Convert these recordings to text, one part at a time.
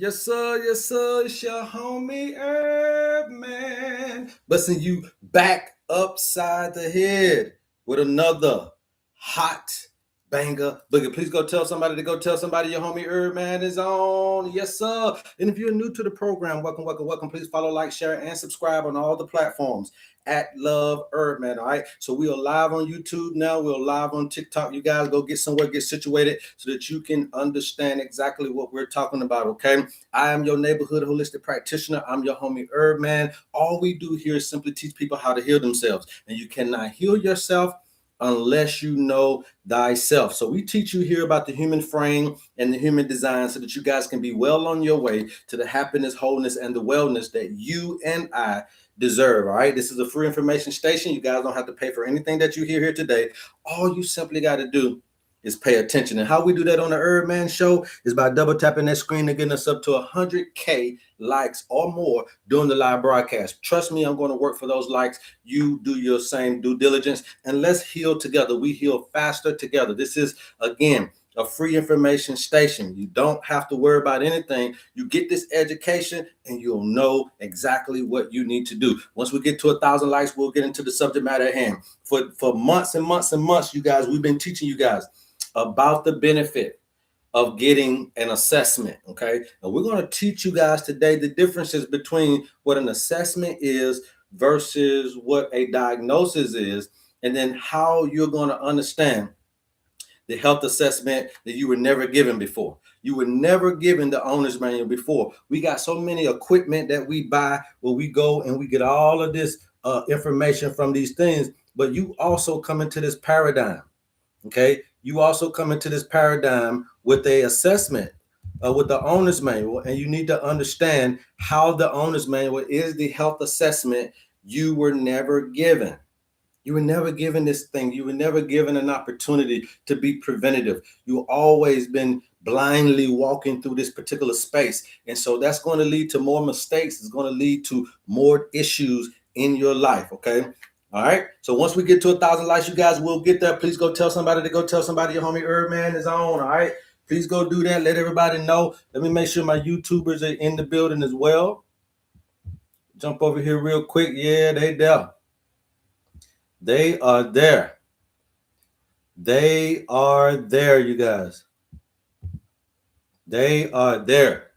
Yes, sir. It's your homie HerbMan. Busting you back upside the head with another hot banger boogie. Please go tell somebody to go tell somebody your homie HerbMan is on. Yes, sir. And if you're new to the program, welcome. Please follow, like, share, and subscribe on all the platforms at Love HerbMan. All right. So we are live on YouTube now. We're live on TikTok. You guys go get somewhere, get situated so that you can understand exactly what we're talking about. Okay. I am your neighborhood holistic practitioner. I'm your homie HerbMan. All we do here is simply teach people how to heal themselves. And you cannot heal yourself unless you know thyself. So we teach you here about the human frame and the human design so that you guys can be well on your way to the happiness, wholeness, and the wellness that you and I deserve. All right. This is a free information station. You guys don't have to pay for anything that you hear here today. All you simply got to do is pay attention. And how we do that on the HerbMan Show is by double tapping that screen and getting us up to 100K likes or more during the live broadcast. Trust me, I'm going to work for those likes. You do your same due diligence, and let's heal together. We heal faster together. This is, again, a free information station. You don't have to worry about anything. You get this education and you'll know exactly what you need to do. Once we get to 1,000 likes, we'll get into the subject matter at hand. For months and months and months, you guys, we've been teaching you guys about the benefit of getting an assessment. Okay. And we're going to teach you guys today the differences between what an assessment is versus what a diagnosis is, and then how you're going to understand the health assessment that you were never given before. You were never given the owner's manual before. We got so many equipment that we buy where we go and we get all of this information from these things, but you also come into this paradigm. Okay, you also come into this paradigm with a assessment, with the owner's manual, and you need to understand how the owner's manual is the health assessment you were never given. You were never given this thing. You were never given an opportunity to be preventative. You've always been blindly walking through this particular space. And so that's going to lead to more mistakes. It's going to lead to more issues in your life. Okay. All right. So once we get to 1,000 likes, you guys will get there. Please go tell somebody to go tell somebody your homie HerbMan is on. All right. Please go do that. Let everybody know. Let me make sure my YouTubers are in the building as well. Jump over here real quick. Yeah, they there. They are there. They are there, you guys. They are there.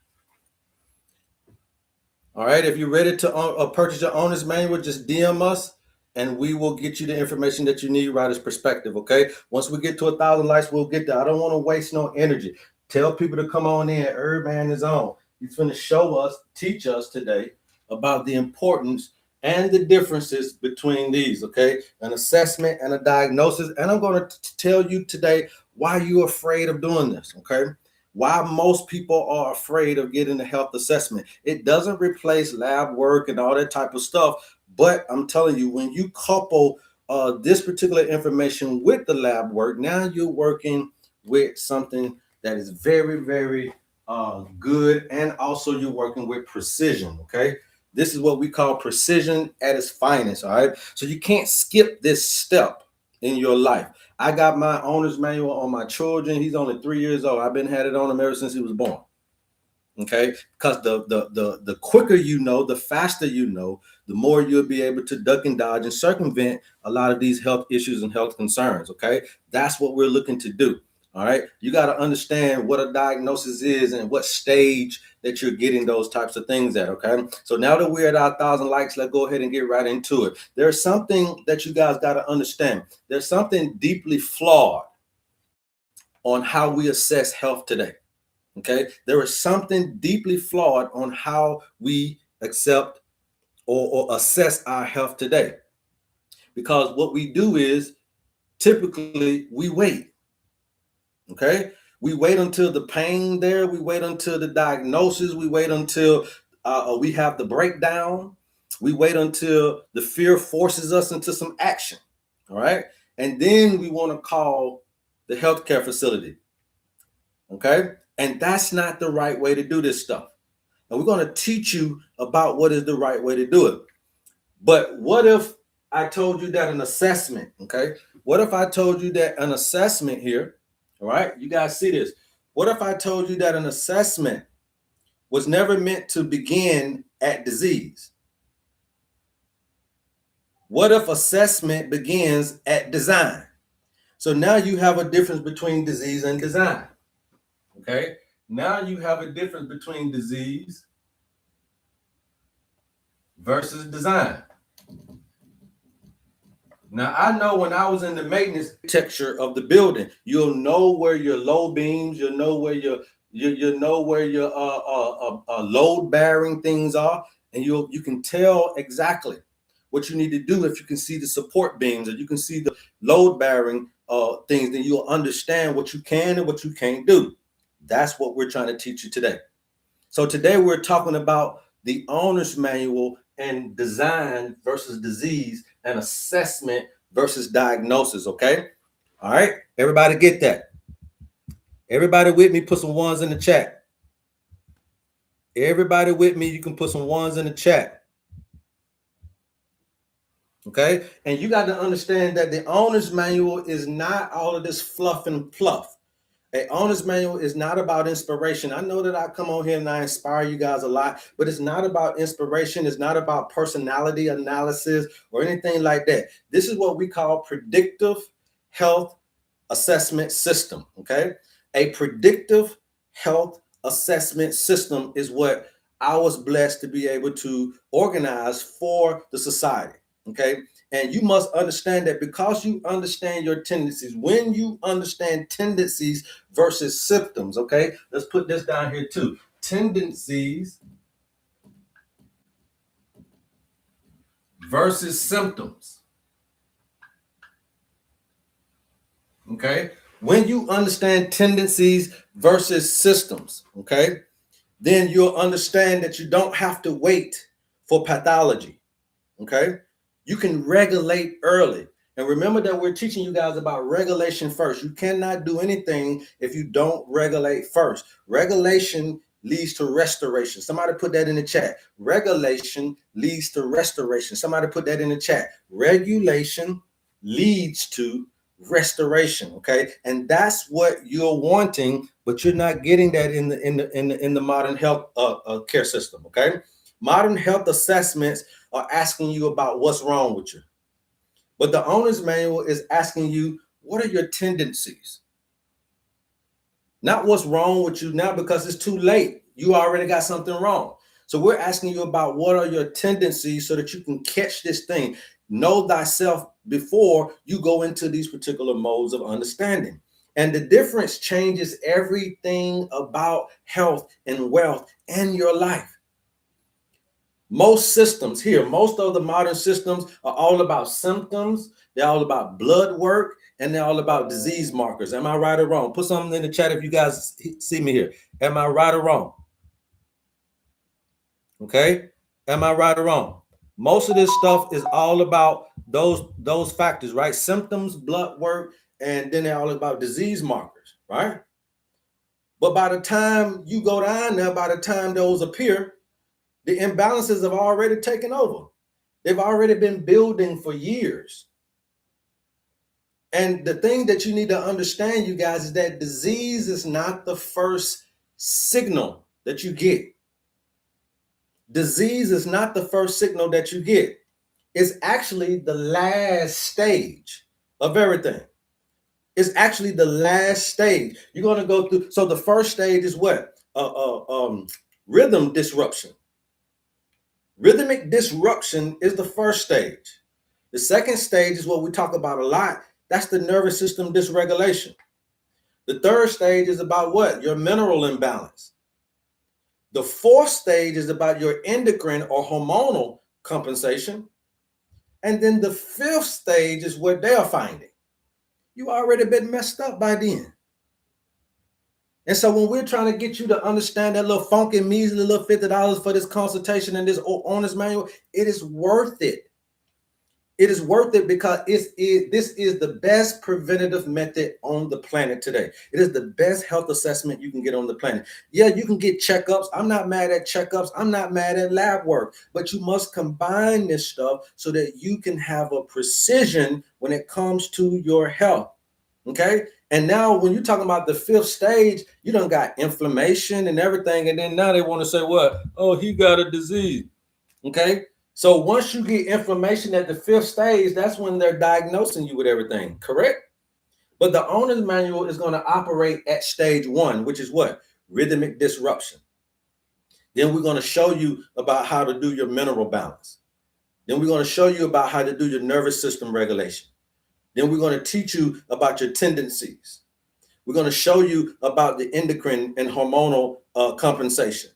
All right. If you're ready to purchase your owner's manual, just DM us and we will get you the information that you need right as perspective. Okay. Once we get to 1,000 likes, we'll get there. I don't want to waste no energy. Tell people to come on in. HerbMan is on. He's going to show us, teach us today about the importance and the differences between these. Okay. An assessment and a diagnosis. And I'm going to tell you today why you're afraid of doing this. Okay. Why most people are afraid of getting a health assessment. It doesn't replace lab work and all that type of stuff. But I'm telling you, when you couple this particular information with the lab work, now you're working with something that is very, very good. And also you're working with precision. Okay. This is what we call precision at its finest. All right. So you can't skip this step in your life. I got my owner's manual on my children. He's only 3 years old. I've been had it on him ever since he was born. Okay, because the quicker you know, the faster you know, the more you'll be able to duck and dodge and circumvent a lot of these health issues and health concerns. Okay, that's what we're looking to do. All right, you got to understand what a diagnosis is and what stage that you're getting those types of things at. Okay, so now that we're at our 1,000 likes, let's go ahead and get right into it. There's something that you guys got to understand. There's something deeply flawed on how we assess health today. Okay, there is something deeply flawed on how we accept or assess our health today. Because what we do is typically we wait. Okay, we wait until the pain there, we wait until the diagnosis, we wait until we have the breakdown, we wait until the fear forces us into some action. All right, and then we want to call the healthcare facility. Okay, and that's not the right way to do this stuff. And we're going to teach you about what is the right way to do it. But what if I told you that an assessment, okay? What if I told you that an assessment here, all right? You guys see this. What if I told you that an assessment was never meant to begin at disease? What if assessment begins at design? So now you have a difference between disease and design. Okay? Now you have a difference between disease versus design. Now, I know when I was in the maintenance texture of the building, you'll know where your low beams, you'll know where your load bearing things are, and you can tell exactly what you need to do. If you can see the support beams or you can see the load bearing things, then you'll understand what you can and what you can't do. That's what we're trying to teach you today. So today we're talking about the owner's manual and design versus disease and assessment versus diagnosis. Okay. All right. Everybody get that? Everybody with me, put some ones in the chat. Everybody with me, you can put some ones in the chat. Okay. And you got to understand that the owner's manual is not all of this fluff and fluff. A owner's manual is not about inspiration. I know that I come on here and I inspire you guys a lot, but it's not about inspiration. It's not about personality analysis or anything like that. This is what we call predictive health assessment system. Okay. A predictive health assessment system is what I was blessed to be able to organize for the society. Okay. And you must understand that because you understand your tendencies, when you understand tendencies versus symptoms, okay, let's put this down here too. Tendencies versus symptoms. Okay. When you understand tendencies versus systems, okay, then you'll understand that you don't have to wait for pathology. Okay. You can regulate early. And remember that we're teaching you guys about regulation first. You cannot do anything if you don't regulate first. Regulation leads to restoration. Somebody put that in the chat. Regulation leads to restoration. Somebody put that in the chat. Regulation leads to restoration. Okay. And that's what you're wanting, but you're not getting that in the modern health care system. Okay. Modern health assessments are asking you about what's wrong with you. But the owner's manual is asking you, what are your tendencies? Not what's wrong with you now, because it's too late. You already got something wrong. So we're asking you about what are your tendencies so that you can catch this thing. Know thyself before you go into these particular modes of understanding. And the difference changes everything about health and wealth and your life. Most systems here, most of the modern systems are all about symptoms. They're all about blood work, and they're all about disease markers. Am I right or wrong? Put something in the chat if you guys see me here. Am I right or wrong? Okay. Am I right or wrong? Most of this stuff is all about those factors, right? Symptoms, blood work, and then they're all about disease markers, right? But by the time you go down there, by the time those appear, the imbalances have already taken over. They've already been building for years. And the thing that you need to understand, you guys, is that disease is not the first signal that you get. Disease is not the first signal that you get. It's actually the last stage of everything. It's actually the last stage. You're going to go through. So the first stage is what? Rhythm disruption. Rhythmic disruption is the first stage. The second stage is what we talk about a lot. That's the nervous system dysregulation. The third stage is about what? Your mineral imbalance. The fourth stage is about your endocrine or hormonal compensation. And then the fifth stage is what they're finding. You already been messed up by then. And so when we're trying to get you to understand that little funky measly little $50 for this consultation and this owner's manual, it is worth it. It is worth it because this is the best preventative method on the planet today. It is the best health assessment you can get on the planet. Yeah, you can get checkups. I'm not mad at checkups. I'm not mad at lab work, but you must combine this stuff so that you can have a precision when it comes to your health. Okay. And now when you're talking about the fifth stage, you don't got inflammation and everything. And then now they want to say, what? Oh, he got a disease. Okay. So once you get inflammation at the fifth stage, that's when they're diagnosing you with everything. Correct. But the owner's manual is going to operate at stage one, which is what? Rhythmic disruption. Then we're going to show you about how to do your mineral balance. Then we're going to show you about how to do your nervous system regulation. Then we're going to teach you about your tendencies. We're going to show you about the endocrine and hormonal compensation.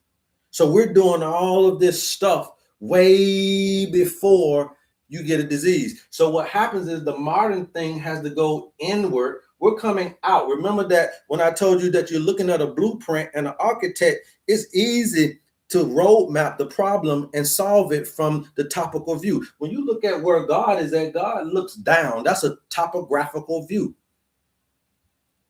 So we're doing all of this stuff way before you get a disease. So what happens is the modern thing has to go inward. We're coming out. Remember that when I told you that you're looking at a blueprint and an architect, it's easy to roadmap the problem and solve it from the topical view. When you look at where God is at, God looks down. That's a topographical view.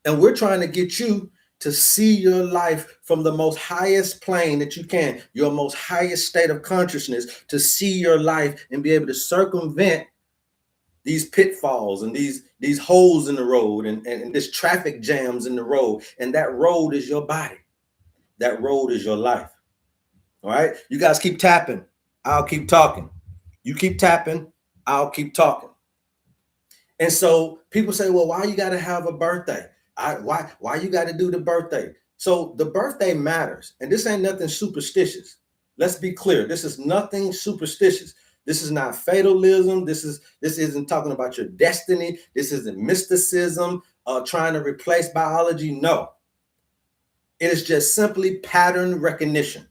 And we're trying to get you to see your life from the most highest plane that you can, your most highest state of consciousness, to see your life and be able to circumvent these pitfalls and these holes in the road and this traffic jams in the road. And that road is your body. That road is your life. All right. You guys keep tapping. I'll keep talking. You keep tapping. I'll keep talking. And so people say, well, why you got to have a birthday? Why you got to do the birthday? So the birthday matters. And this ain't nothing superstitious. Let's be clear. This is nothing superstitious. This is not fatalism. This isn't talking about your destiny. This isn't mysticism, trying to replace biology. No. It is just simply pattern recognition.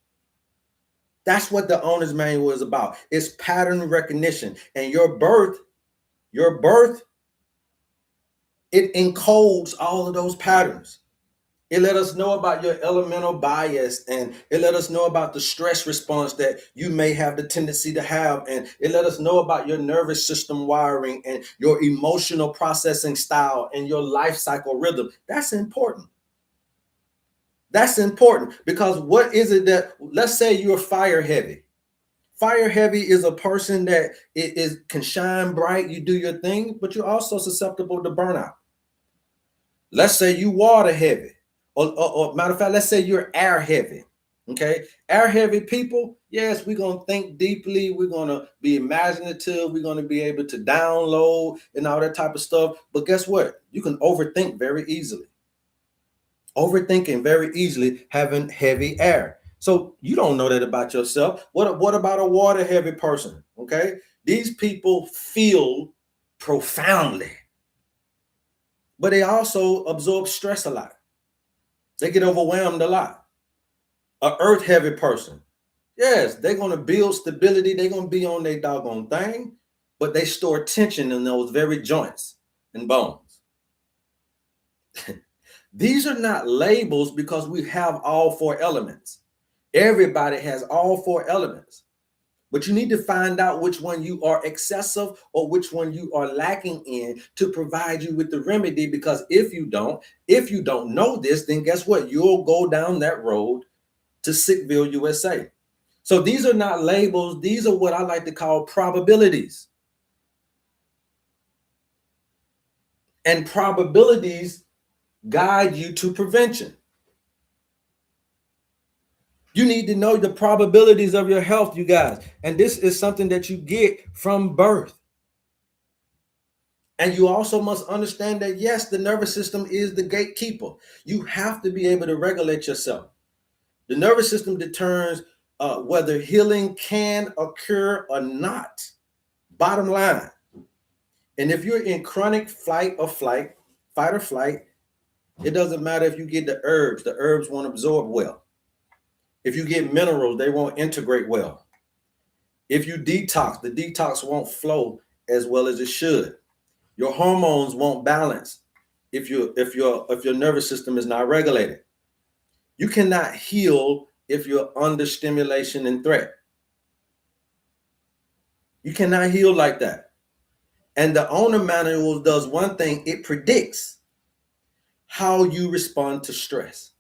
That's what the owner's manual is about. It's pattern recognition. And your birth, it encodes all of those patterns. It let us know about your elemental bias, and it let us know about the stress response that you may have the tendency to have. And it let us know about your nervous system wiring and your emotional processing style and your life cycle rhythm. That's important. That's important because what is it that, let's say you're fire heavy. Fire heavy is a person that can shine bright, you do your thing, but you're also susceptible to burnout. Let's say you water heavy, or matter of fact, let's say you're air heavy. Okay, air heavy people, yes, we're gonna think deeply, we're gonna be imaginative, we're gonna be able to download and all that type of stuff. But guess what? You can overthink very easily. Overthinking very easily, having heavy air. So you don't know that about yourself. What about a water heavy person? Okay, these people feel profoundly, but they also absorb stress a lot. They get overwhelmed a lot. A earth heavy person, yes, they're going to build stability. They're going to be on their doggone thing, but they store tension in those very joints and bones. These are not labels because we have all four elements. Everybody has all four elements, but you need to find out which one you are excessive or which one you are lacking in to provide you with the remedy. Because if you don't know this, then guess what? You'll go down that road to Sickville, USA. So these are not labels. These are what I like to call probabilities. And probabilities guide you to prevention. You need to know the probabilities of your health, you guys. And this is something that you get from birth. And you also must understand that, yes, the nervous system is the gatekeeper. You have to be able to regulate yourself. The nervous system determines whether healing can occur or not. Bottom line. And if you're in chronic fight or flight, it doesn't matter if you get the herbs won't absorb well. If you get minerals, they won't integrate well. If you detox, the detox won't flow as well as it should. Your hormones won't balance if your nervous system is not regulated. You cannot heal if you're under stimulation and threat. You cannot heal like that. And the owner manual does one thing: it predicts how you respond to stress.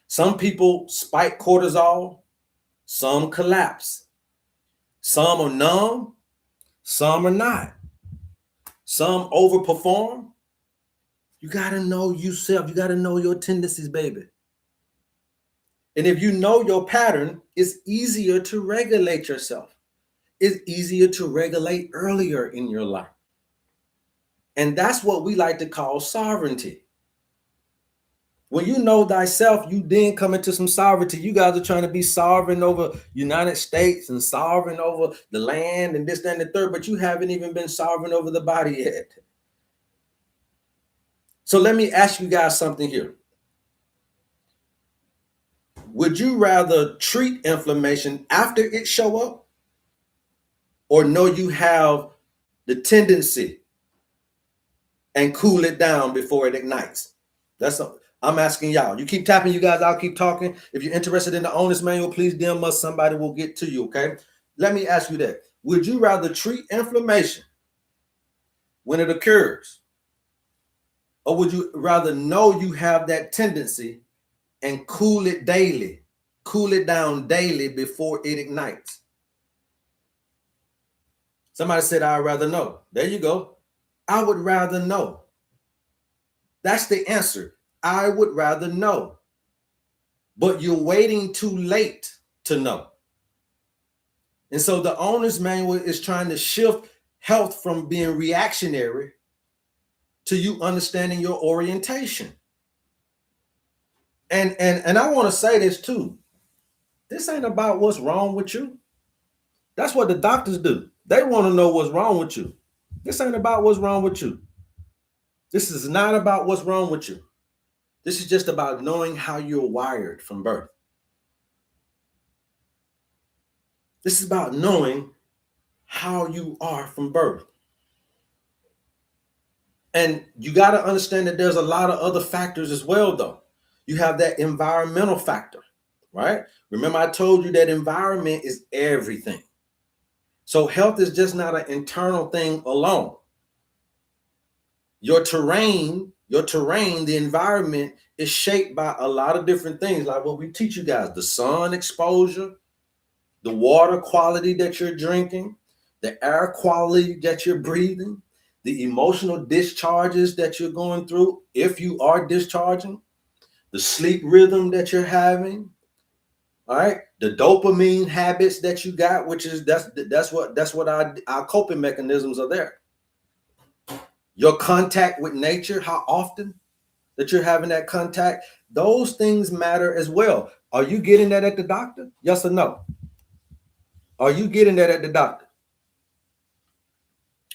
Some people spike cortisol, some collapse, some are numb, some are not. Some overperform, You got to know yourself. You got to know your tendencies, baby. And if you know your pattern, it's easier to regulate yourself. It's easier to regulate earlier in your life. And that's what we like to call sovereignty. When you know thyself, you then come into some sovereignty. You guys are trying to be sovereign over United States and sovereign over the land and this, that, and the third, but you haven't even been sovereign over the body yet. So let me ask you guys something here. Would you rather treat inflammation after it show up, or know you have the tendency and cool it down before it ignites? I'm asking y'all. You keep tapping, you guys. I'll keep talking. If you're interested in the owner's manual, please DM us. Somebody will get to you, okay? Let me ask you that. Would you rather treat inflammation when it occurs, or would you rather know you have that tendency and cool it down daily before it ignites? Somebody said, I'd rather know. There you go. I would rather know. That's the answer. I would rather know. But you're waiting too late to know. And so the owner's manual is trying to shift health from being reactionary to you understanding your orientation. And I want to say this too. This ain't about what's wrong with you. That's what the doctors do. They want to know what's wrong with you. This ain't about what's wrong with you. This is not about what's wrong with you. This is just about knowing how you're wired from birth. This is about knowing how you are from birth. And you got to understand that there's a lot of other factors as well, though. You have that environmental factor, right? Remember, I told you that environment is everything. So health is just not an internal thing alone. Your terrain, the environment is shaped by a lot of different things, like what we teach you guys: the sun exposure, the water quality that you're drinking, the air quality that you're breathing, the emotional discharges that you're going through, if you are discharging, the sleep rhythm that you're having, all right, the dopamine habits that you got, which is that's what our coping mechanisms are there. Your contact with nature, how often that you're having that contact, those things matter as well. Are you getting that at the doctor? Yes or no? Are you getting that at the doctor?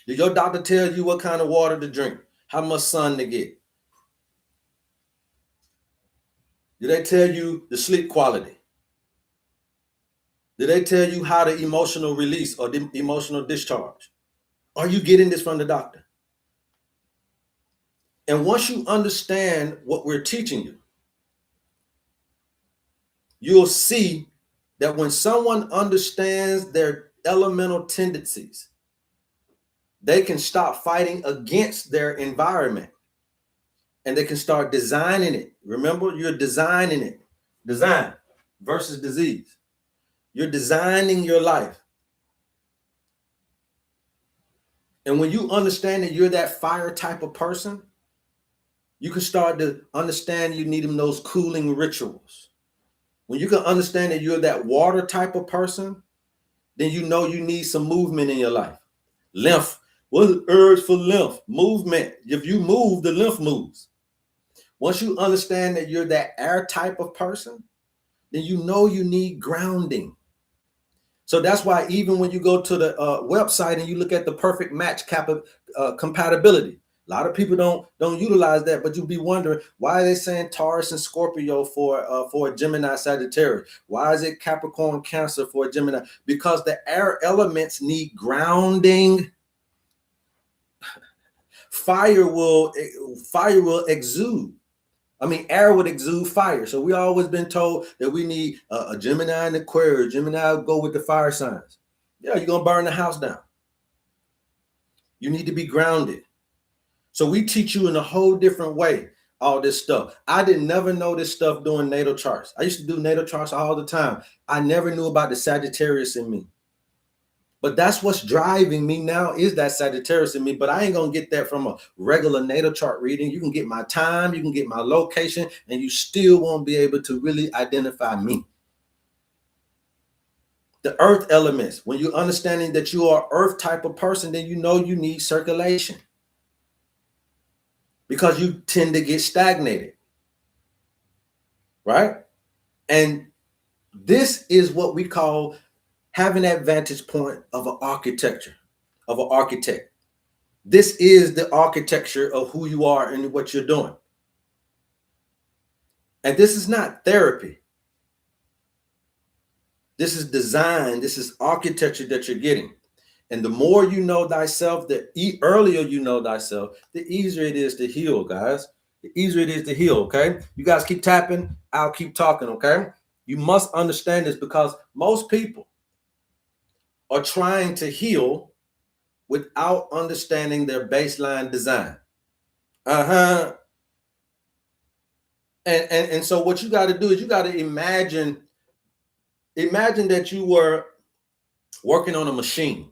Did your doctor tell you what kind of water to drink? How much sun to get? Did they tell you the sleep quality? Did they tell you how to emotional release or emotional discharge? Are you getting this from the doctor? And once you understand what we're teaching you, you'll see that when someone understands their elemental tendencies, they can stop fighting against their environment and they can start designing it. Remember, you're designing it. Design versus disease. You're designing your life. And when you understand that you're that fire type of person, you can start to understand you need those cooling rituals. When you can understand that you're that water type of person, then you know you need some movement in your life. Lymph. What's the urge for lymph? Movement. If you move, the lymph moves. Once you understand that you're that air type of person, then you know you need grounding. So that's why even when you go to the website and you look at the perfect match compatibility, a lot of people don't utilize that, but you'll be wondering, why are they saying Taurus and Scorpio for a Gemini Sagittarius? Why is it Capricorn Cancer for a Gemini? Because the air elements need grounding. Fire will exude. I mean, air would exude fire. So we always been told that we need a Gemini and Aquarius. Gemini will go with the fire signs. Yeah, you're going to burn the house down. You need to be grounded. So we teach you in a whole different way all this stuff. I didn't never know this stuff doing natal charts. I used to do natal charts all the time. I never knew about the Sagittarius in me. But that's what's driving me now is that Sagittarius in me. But I ain't going to get that from a regular natal chart reading. You can get my time, you can get my location, and you still won't be able to really identify me. The earth elements, when you're understanding that you are earth type of person, then you know you need circulation because you tend to get stagnated, right? And this is what we call having that vantage point of an architecture, of an architect. This is the architecture of who you are and what you're doing. And this is not therapy. This is design. This is architecture that you're getting. And the more you know thyself, the earlier you know thyself, the easier it is to heal, guys. The easier it is to heal, okay? You guys keep tapping. I'll keep talking, okay? You must understand this because most people are trying to heal without understanding their baseline design. And so what you got to do is you got to imagine that you were working on a machine,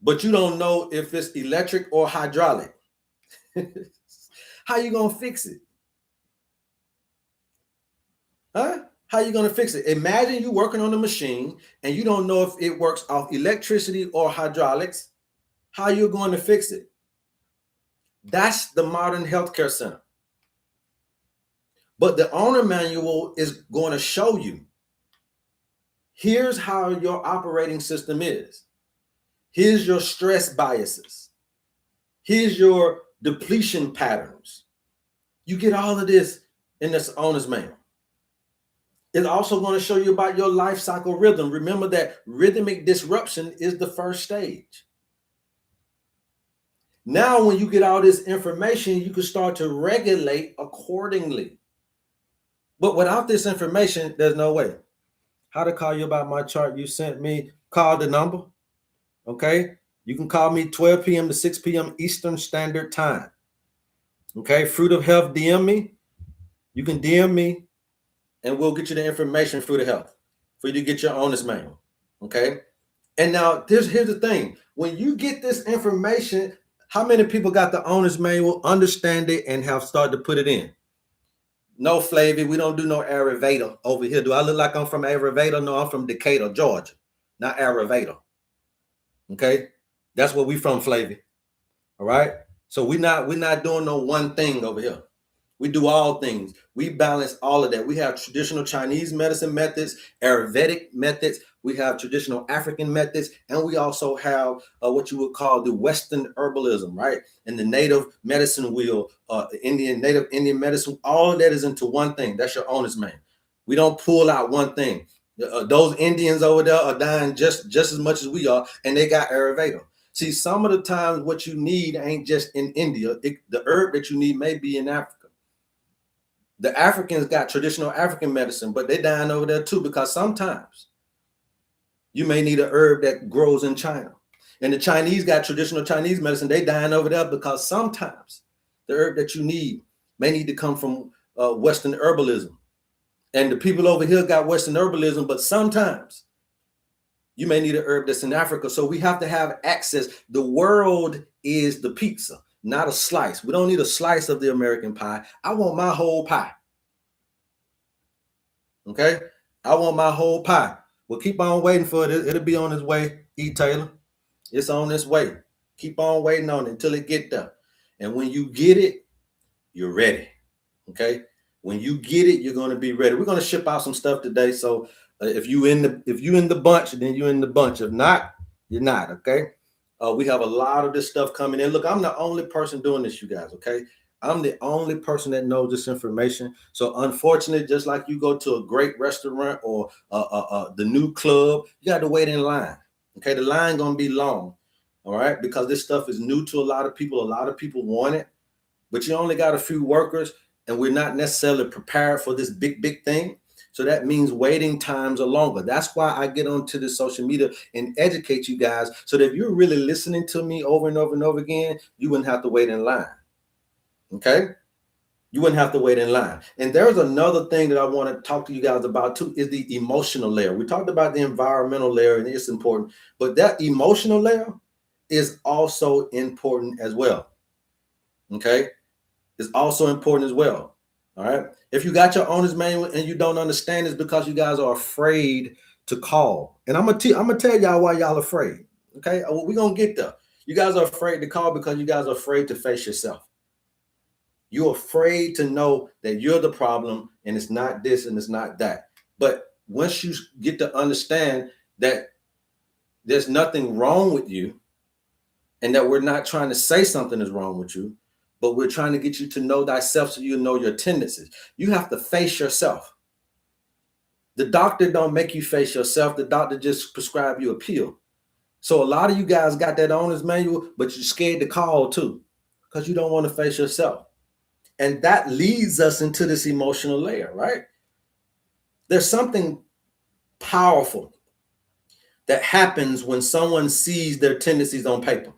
but you don't know if it's electric or hydraulic. How you gonna fix it? Huh? How you gonna fix it? Imagine you working on a machine and you don't know if it works off electricity or hydraulics. How you going to fix it? That's the modern healthcare center. But the owner manual is going to show you, here's how your operating system is. Here's your stress biases. Here's your depletion patterns. You get all of this in this owner's manual. It's also going to show you about your life cycle rhythm. Remember that rhythmic disruption is the first stage. Now, when you get all this information, you can start to regulate accordingly. But without this information, there's no way. How to call you about my chart you sent me? Call the number. Okay? You can call me 12 p.m. to 6 p.m. Eastern Standard Time. Okay? Fruit of Health, DM me. You can DM me, and we'll get you the information, Fruit of Health, for you to get your owner's manual. Okay? And now, here's the thing. When you get this information, how many people got the owner's manual, understand it, and have started to put it in? No, Flavy, we don't do no Ayurveda over here. Do I look like I'm from Ayurveda? No, I'm from Decatur, Georgia, not Ayurveda. Okay? That's where we from, Flavy. All right? So we're not doing no one thing over here. We do all things. We balance all of that. We have traditional Chinese medicine methods, Ayurvedic methods. We have traditional African methods, and we also have what you would call the Western herbalism, right? And the native medicine wheel, native Indian medicine. All of that is into one thing. That's your owner's manual. We don't pull out one thing. Those Indians over there are dying just as much as we are, and they got Ayurveda. See, some of the times what you need ain't just in India. The herb that you need may be in Africa. The Africans got traditional African medicine, but they're dying over there too, because sometimes you may need a herb that grows in China. And the Chinese got traditional Chinese medicine. They dying over there because sometimes the herb that you need may need to come from Western herbalism. And the people over here got Western herbalism, but sometimes you may need a herb that's in Africa. So we have to have access. The world is the pizza, not a slice. We don't need a slice of the American pie. I want my whole pie. Okay? I want my whole pie. Well, keep on waiting for it. It'll be on its way, E. Taylor. It's on its way. Keep on waiting on it until it get there. And when you get it, you're ready. Okay? When you get it, you're going to be ready. We're going to ship out some stuff today. So if you in the bunch, then you're in the bunch. If not, you're not. Okay? We have a lot of this stuff coming in. Look, I'm the only person doing this, you guys, okay? I'm the only person that knows this information. So unfortunately, just like you go to a great restaurant or the new club, you got to wait in line, okay? The line going to be long, all right? Because this stuff is new to a lot of people. A lot of people want it, but you only got a few workers, and we're not necessarily prepared for this big thing. So that means waiting times are longer. That's why I get onto this social media and educate you guys, so that if you're really listening to me over and over and over again, you wouldn't have to wait in line. Okay? You wouldn't have to wait in line. And there's another thing that I want to talk to you guys about too, is the emotional layer. We talked about the environmental layer and it's important, but that emotional layer is also important as well. Okay? It's also important as well. All right. If you got your owner's manual and you don't understand, it's because you guys are afraid to call. And I'm gonna tell y'all why y'all afraid. Okay, well, we're gonna get there. You guys are afraid to call because you guys are afraid to face yourself. You're afraid to know that you're the problem and it's not this and it's not that. But once you get to understand that there's nothing wrong with you and that we're not trying to say something is wrong with you, but we're trying to get you to know thyself so you know your tendencies. You have to face yourself. The doctor don't make you face yourself. The doctor just prescribe you a pill. So a lot of you guys got that owner's manual, but you're scared to call too because you don't want to face yourself. And that leads us into this emotional layer, right? There's something powerful that happens when someone sees their tendencies on paper.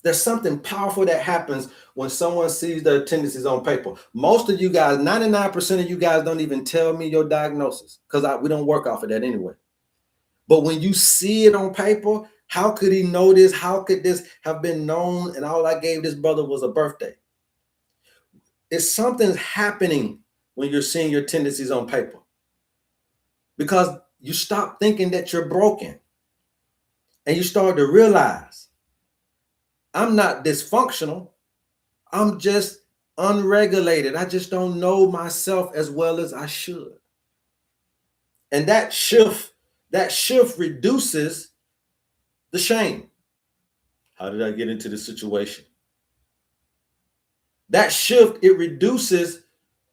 There's something powerful that happens when someone sees their tendencies on paper. Most of you guys, 99% of you guys don't even tell me your diagnosis because we don't work off of that anyway. But when you see it on paper, how could he know this? How could this have been known? And all I gave this brother was a birthday. It's something's happening when you're seeing your tendencies on paper because you stop thinking that you're broken and you start to realize I'm not dysfunctional. I'm just unregulated. I just don't know myself as well as I should. And that shift reduces the shame. How did I get into this situation? That shift, it reduces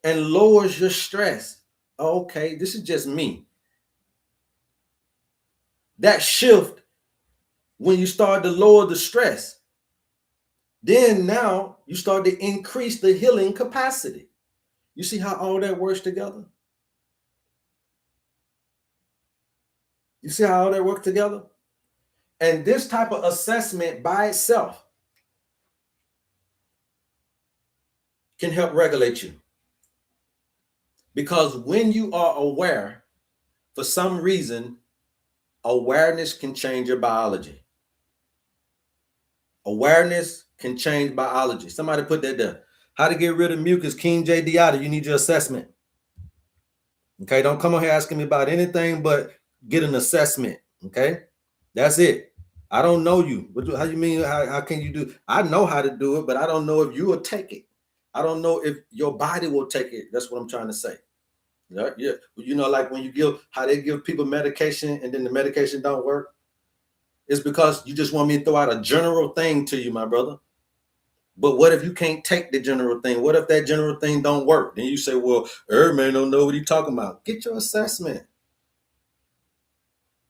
and lowers your stress. Okay, this is just me. That shift, when you start to lower the stress, then now you start to increase the healing capacity. You see how all that works together? You see how all that works together? And this type of assessment by itself can help regulate you. Because when you are aware, for some reason, awareness can change your biology. Awareness can change biology. Somebody put that there. How to get rid of mucus, King J. Diotta, you need your assessment. Okay, don't come on here asking me about anything but get an assessment. Okay, that's it. I don't know you. How you mean? How can you do? I know how to do it, but I don't know if you will take it. I don't know if your body will take it. That's what I'm trying to say. Yeah. You know, like when you give, how they give people medication and then the medication don't work. It's because you just want me to throw out a general thing to you, my brother. But what if you can't take the general thing? What if that general thing don't work? Then you say, well, HerbMan don't know what he's talking about. Get your assessment.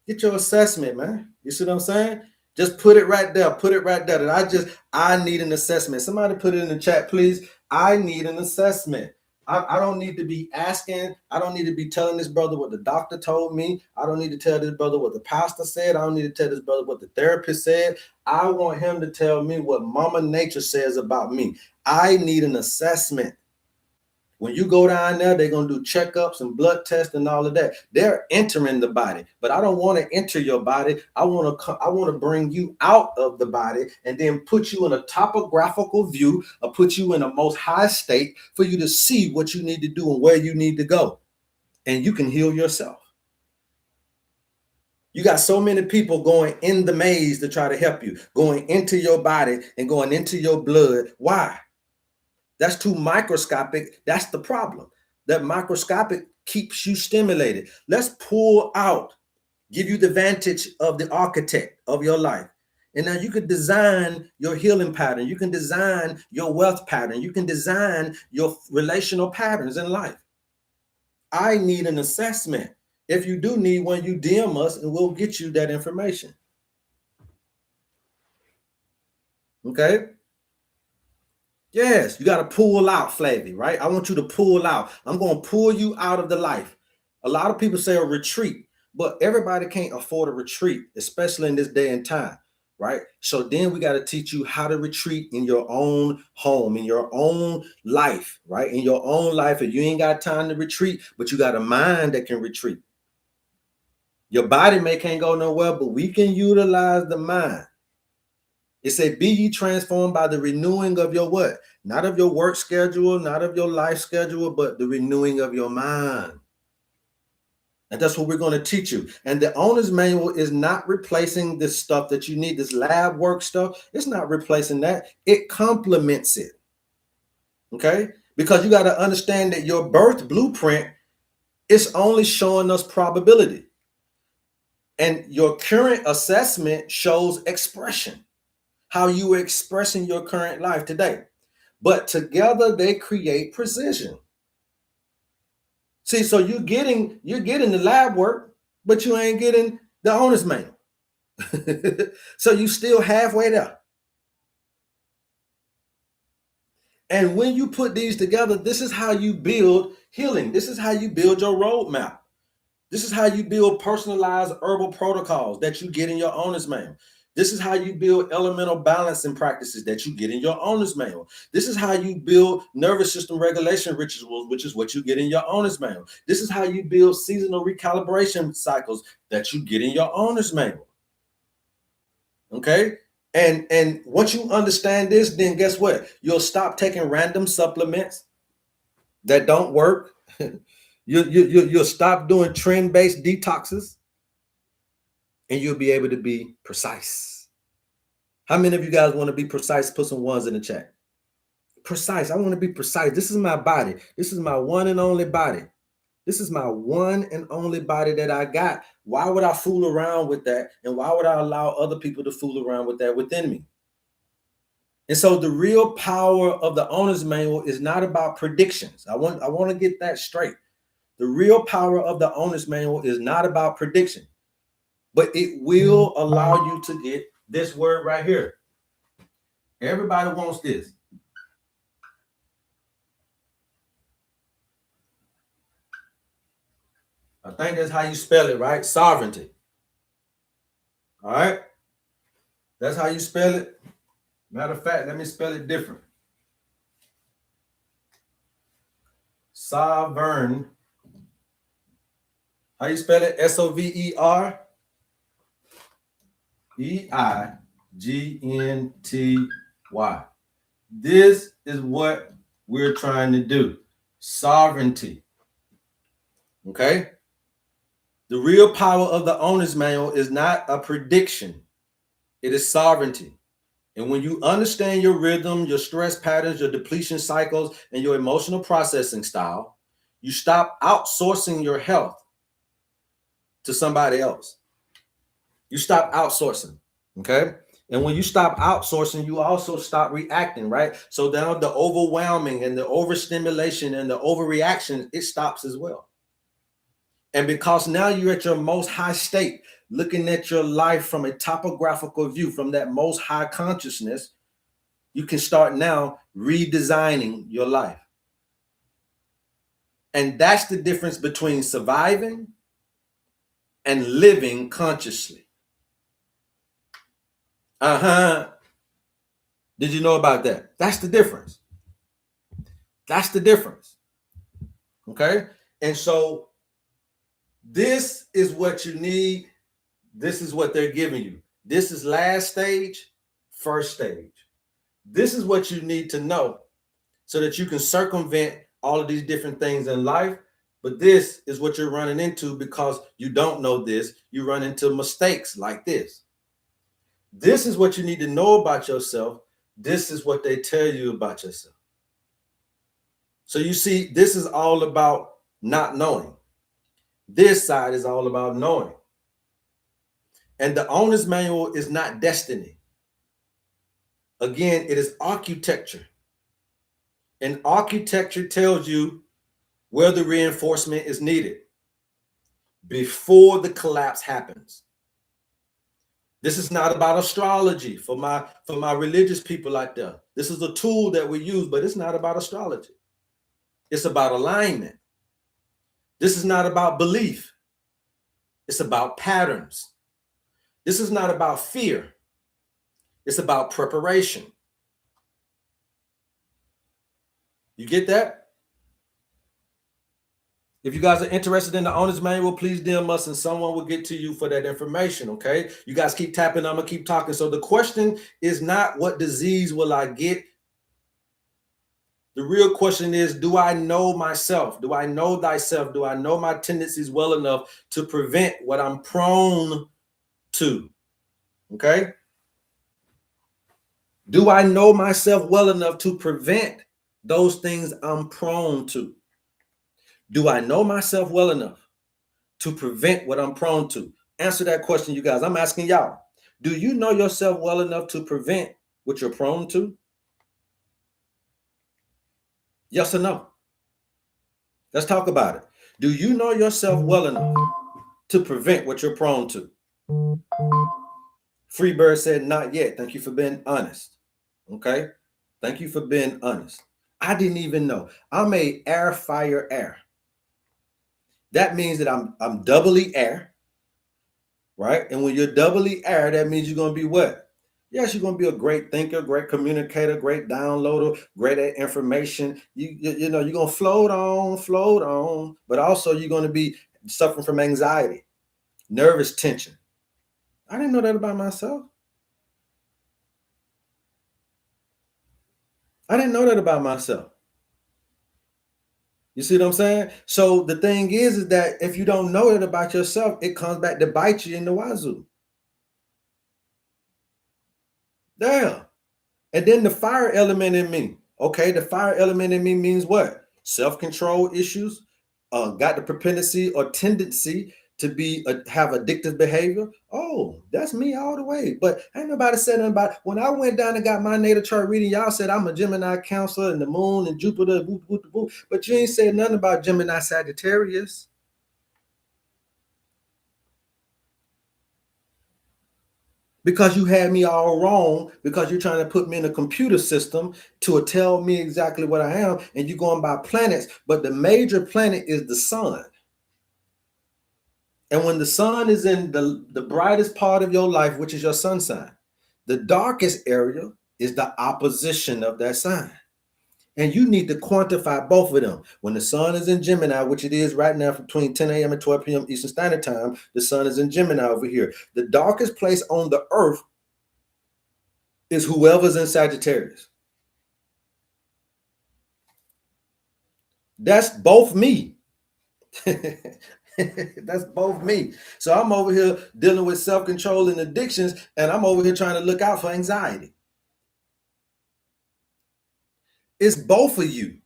Get your assessment, man. You see what I'm saying? Just put it right there. Put it right there. That I need an assessment. Somebody put it in the chat, please. I need an assessment. I don't need to be asking. I don't need to be telling this brother what the doctor told me. I don't need to tell this brother what the pastor said. I don't need to tell this brother what the therapist said. I want him to tell me what Mama Nature says about me. I need an assessment. When you go down there, they're going to do checkups and blood tests and all of that. They're entering the body, but I don't want to enter your body. I want to bring you out of the body and then put you in a topographical view or put you in a most high state for you to see what you need to do and where you need to go. And you can heal yourself. You got so many people going in the maze to try to help you, going into your body and going into your blood. Why? That's too microscopic. That's the problem. That microscopic keeps you stimulated. Let's pull out, give you the vantage of the architect of your life. And now you can design your healing pattern. You can design your wealth pattern. You can design your relational patterns in life. I need an assessment. If you do need one, you DM us and we'll get you that information. Okay? Yes, you got to pull out, Flavy, right? I want you to pull out. I'm going to pull you out of the life. A lot of people say a retreat, but everybody can't afford a retreat, especially in this day and time. right? So then we got to teach you how to retreat in your own home, in your own life, right? In your own life. If you ain't got time to retreat, but you got a mind that can retreat. Your body can't go nowhere, but we can utilize the mind. It said, be ye transformed by the renewing of your what? Not of your work schedule, not of your life schedule, but the renewing of your mind. And that's what we're going to teach you. And the owner's manual is not replacing this stuff that you need, this lab work stuff. It's not replacing that. It complements it. Okay? Because you got to understand that your birth blueprint is only showing us probability. And your current assessment shows expression, how you are expressing your current life today. But together they create precision. See, so you're getting the lab work, but you ain't getting the owner's manual. So you still halfway there. And when you put these together, this is how you build healing. This is how you build your roadmap. This is how you build personalized herbal protocols that you get in your owner's manual. This is how you build elemental balancing practices that you get in your owner's manual. This is how you build nervous system regulation rituals, which is what you get in your owner's manual. This is how you build seasonal recalibration cycles that you get in your owner's manual. Okay? And once you understand this, then guess what? You'll stop taking random supplements that don't work. You'll stop doing trend-based detoxes, and you'll be able to be precise. How many of you guys want to be precise? Put some ones in the chat. Precise. I want to be precise. This is my body. This is my one and only body. This is my one and only body that I got. Why would I fool around with that? And why would I allow other people to fool around with that within me? And so the real power of the owner's manual is not about predictions. I want to get that straight. The real power of the owner's manual is not about prediction, but it will allow you to get this word right here. Everybody wants this. I think that's how you spell it, right? Sovereignty. All right. That's how you spell it. Matter of fact, let me spell it different. Sovereign. How you spell it? SOVEREIGNTY. This is what we're trying to do. Sovereignty. Okay? The real power of the owner's manual is not a prediction. It is sovereignty. And when you understand your rhythm, your stress patterns, your depletion cycles, and your emotional processing style, you stop outsourcing your health to somebody else. You stop outsourcing, okay? And when you stop outsourcing, you also stop reacting, right? So now the overwhelming and the overstimulation and the overreaction, it stops as well. And because now you're at your most high state, looking at your life from a topographical view, from that most high consciousness, you can start now redesigning your life. And that's the difference between surviving and living consciously. Did you know about that? That's the difference. That's the difference. Okay? And so this is what you need. This is what they're giving you. This is last stage, first stage. This is what you need to know so that you can circumvent all of these different things in life. But this is what you're running into because you don't know this. You run into mistakes like this. This is what you need to know about yourself. This is what they tell you about yourself. So you see, this is all about not knowing. This side is all about knowing. And the owner's manual is not destiny. Again, it is architecture. And architecture tells you where the reinforcement is needed before the collapse happens. This is not about astrology for my religious people out there. This is a tool that we use, but it's not about astrology. It's about alignment. This is not about belief. It's about patterns. This is not about fear. It's about preparation. You get that? If you guys are interested in the owner's manual, please DM us and someone will get to you for that information, okay? You guys keep tapping, I'm gonna keep talking. So the question is not what disease will I get? The real question is, do I know myself? Do I know thyself? Do I know my tendencies well enough to prevent what I'm prone to? Okay? Do I know myself well enough to prevent those things I'm prone to? Do I know myself well enough to prevent what I'm prone to? Answer that question, you guys. I'm asking y'all. Do you know yourself well enough to prevent what you're prone to? Yes or no? Let's talk about it. Do you know yourself well enough to prevent what you're prone to? Freebird said, not yet. Thank you for being honest. Okay? Thank you for being honest. I didn't even know. I'm a air, fire, air. That means that I'm doubly air, right? And when you're doubly air, that means you're going to be what? Yes, you're going to be a great thinker, great communicator, great downloader, great at information. You know, you're going to float on, but also you're going to be suffering from anxiety, nervous tension. I didn't know that about myself. I didn't know that about myself. You see what I'm saying? So the thing is that if you don't know it about yourself, it comes back to bite you in the wazoo. Damn. And then the fire element in me. Okay, the fire element in me means what? Self-control issues, got the propensity or tendency to be have addictive behavior. Oh, that's me all the way. But ain't nobody said nothing about it. When I went down and got my natal chart reading, y'all said I'm a Gemini Counselor and the moon and Jupiter, but you ain't said nothing about Gemini Sagittarius. Because you had me all wrong, because you're trying to put me in a computer system to tell me exactly what I am, and you're going by planets, but the major planet is the sun. And when the sun is in the brightest part of your life, which is your sun sign, the darkest area is the opposition of that sign. And you need to quantify both of them. When the sun is in Gemini, which it is right now between 10 a.m. and 12 p.m. Eastern Standard Time, the sun is in Gemini over here. The darkest place on the earth is whoever's in Sagittarius. That's both me. That's both me. So I'm over here dealing with self-control and addictions, and I'm over here trying to look out for anxiety. It's both of you,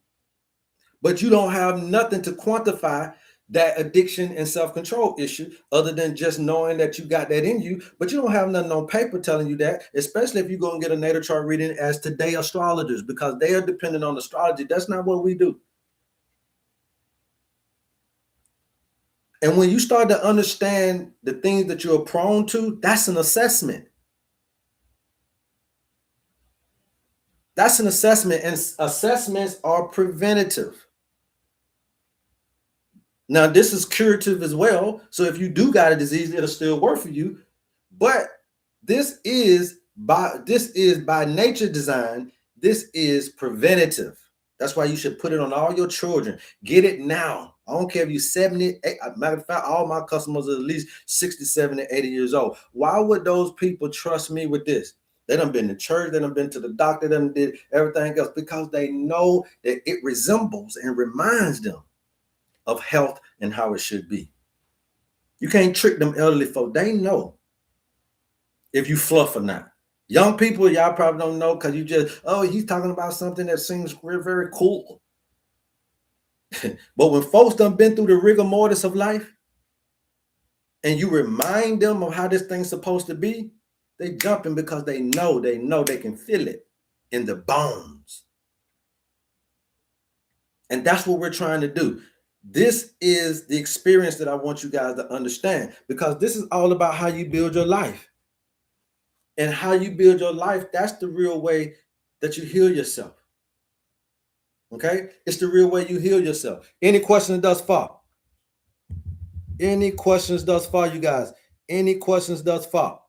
but you don't have nothing to quantify that addiction and self-control issue other than just knowing that you got that in you, but you don't have nothing on paper telling you that, especially if you go and get a natal chart reading as today astrologers, because they are dependent on astrology. That's not what we do. And when you start to understand the things that you're prone to, that's an assessment. That's an assessment, and assessments are preventative. Now, this is curative as well. So if you do got a disease, it'll still work for you. But this is by nature design. This is preventative. That's why you should put it on all your children. Get it now. I don't care if you're 70. Matter of fact, all my customers are at least 60, 70, 80 years old. Why would those people trust me with this? They done been to church, they done been to the doctor, they done did everything else because they know that it resembles and reminds them of health and how it should be. You can't trick them elderly folk. They know if you fluff or not. Young people, y'all probably don't know because you just, oh, he's talking about something that seems very, very cool. But when folks done been through the rigor mortis of life and you remind them of how this thing's supposed to be, they jumping because they know they can feel it in the bones. And that's what we're trying to do. This is the experience that I want you guys to understand, because this is all about how you build your life. And how you build your life, that's the real way that you heal yourself. Okay? It's the real way you heal yourself. Any questions thus far? Any questions thus far, you guys? Any questions thus far?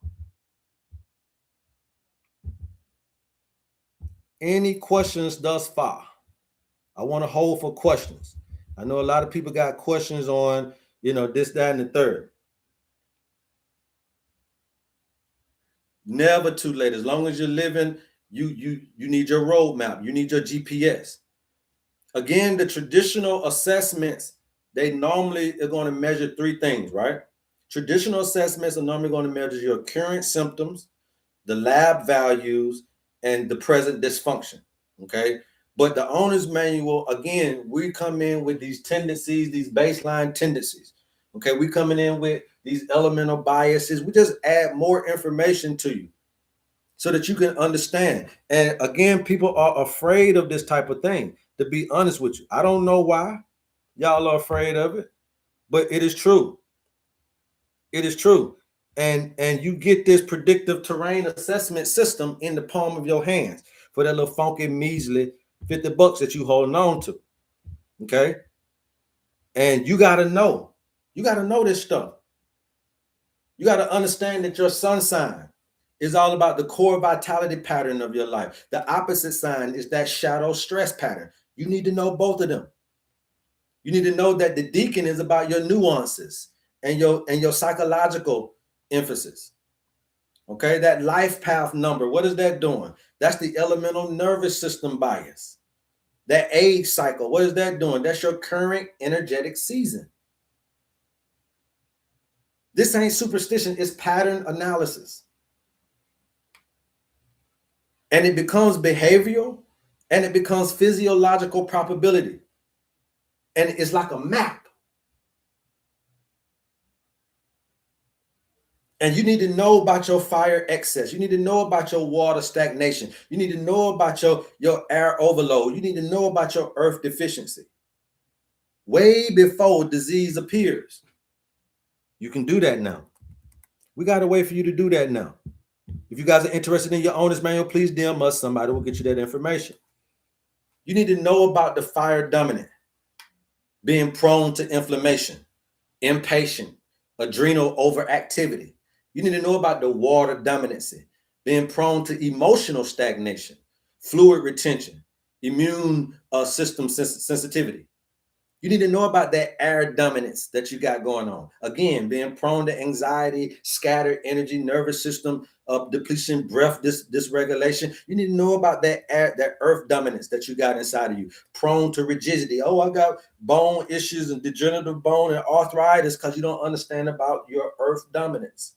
Any questions thus far? I want to hold for questions. I know a lot of people got questions on, this, that, and the third. Never too late. As long as you're living, you need your roadmap. You need your GPS. Again, the traditional assessments, they normally are going to measure three things, right? Traditional assessments are normally going to measure your current symptoms, the lab values, and the present dysfunction. Okay. But the owner's manual, again, we come in with these tendencies, these baseline tendencies. Okay. We coming in with these elemental biases. We just add more information to you so that you can understand. And again, people are afraid of this type of thing, to be honest with you. I don't know why y'all are afraid of it, but it is true. It is true. And you get this predictive terrain assessment system in the palm of your hands for that little funky measly $50 that you holding on to. Okay. And you got to know this stuff. You got to understand that your sun sign is all about the core vitality pattern of your life. The opposite sign is that shadow stress pattern. You need to know both of them. You need to know that the deacon is about your nuances and your psychological emphasis. Okay, that life path number, what is that doing? That's the elemental nervous system bias. That age cycle, what is that doing? That's your current energetic season. This ain't superstition, it's pattern analysis. And it becomes behavioral and it becomes physiological probability. And it's like a map. And you need to know about your fire excess. You need to know about your water stagnation. You need to know about your air overload. You need to know about your earth deficiency. Way before disease appears. You can do that now. We got a way for you to do that now. If you guys are interested in your owner's manual, please DM us. Somebody will get you that information. You need to know about the fire dominant, being prone to inflammation, impatient, adrenal overactivity. You need to know about the water dominancy, being prone to emotional stagnation, fluid retention, immune system sensitivity. You need to know about that air dominance that you got going on. Again, being prone to anxiety, scattered energy, nervous system depletion, breath dysregulation. You need to know about that earth dominance that you got inside of you. Prone to rigidity. Oh, I got bone issues and degenerative bone and arthritis because you don't understand about your earth dominance.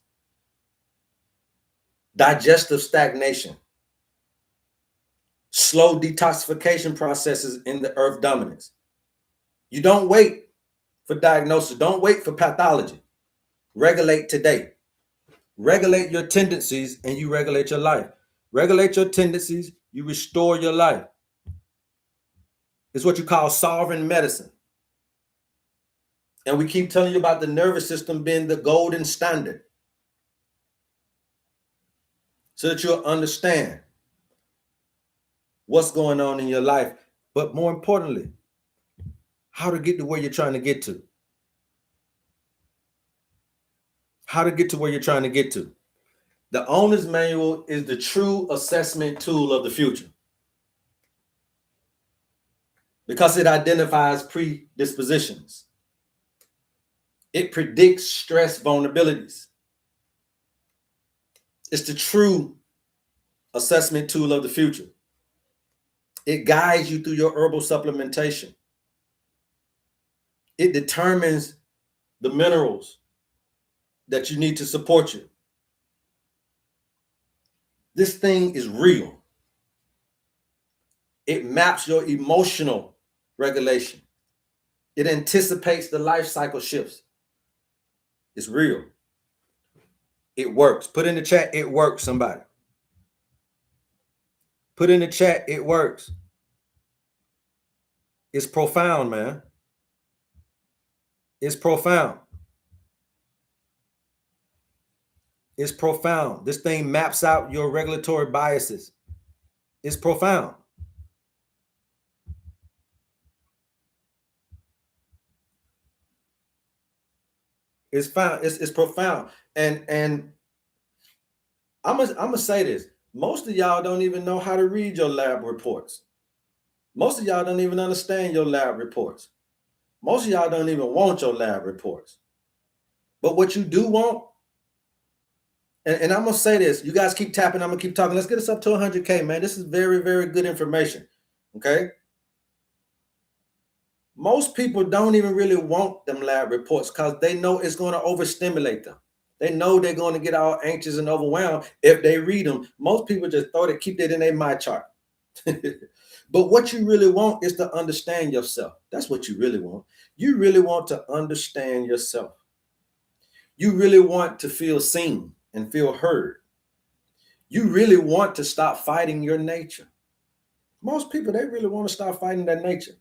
Digestive stagnation. Slow detoxification processes in the earth dominance. You don't wait for diagnosis. Don't wait for pathology. Regulate today. Regulate your tendencies and you regulate your life. Regulate your tendencies, you restore your life. It's what you call sovereign medicine. And we keep telling you about the nervous system being the golden standard so that you'll understand what's going on in your life. But more importantly, how to get to where you're trying to get to. How to get to where you're trying to get to. The owner's manual is the true assessment tool of the future because it identifies predispositions. It predicts stress vulnerabilities. It's the true assessment tool of the future. It guides you through your herbal supplementation. It determines the minerals that you need to support you. This thing is real. It maps your emotional regulation. It anticipates the life cycle shifts. It's real. It works. Put in the chat, it works, somebody. Put in the chat, it works. It's profound, man. It's profound. It's profound. This thing maps out your regulatory biases. It's profound. It's profound. And I'm gonna say this. Most of y'all don't even know how to read your lab reports. Most of y'all don't even understand your lab reports. Most of y'all don't even want your lab reports. But what you do want, and I'm going to say this, you guys keep tapping, I'm going to keep talking. Let's get us up to 100K, man. This is very, very good information, okay? Most people don't even really want them lab reports because they know it's going to overstimulate them. They know they're going to get all anxious and overwhelmed if they read them. Most people just throw it, keep it in their my chart. But what you really want is to understand yourself. That's what you really want. You really want to understand yourself. You really want to feel seen and feel heard. You really want to stop fighting your nature. Most people, they really want to stop fighting their nature.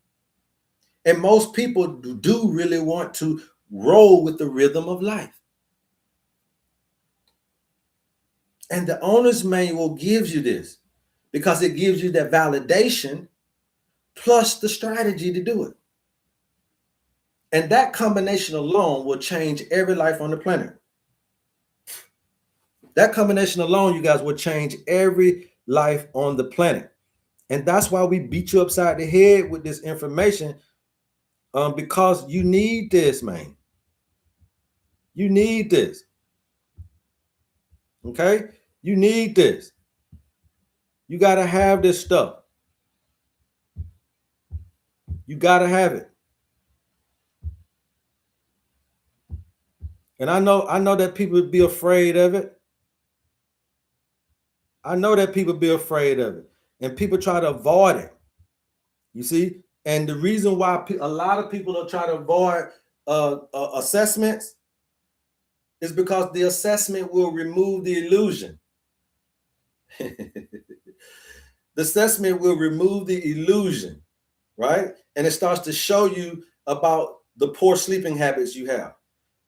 And most people do really want to roll with the rhythm of life. And the owner's manual gives you this because it gives you that validation plus the strategy to do it. And that combination alone will change every life on the planet. That combination alone, you guys, will change every life on the planet. And that's why we beat you upside the head with this information, because you need this, man. You need this. Okay? You need this. You got to have this stuff. You got to have it. And I know that people would be afraid of it. I know that people be afraid of it. And people try to avoid it. You see? And the reason why a lot of people are trying to avoid assessments is because the assessment will remove the illusion. The assessment will remove the illusion, right? And it starts to show you about the poor sleeping habits you have,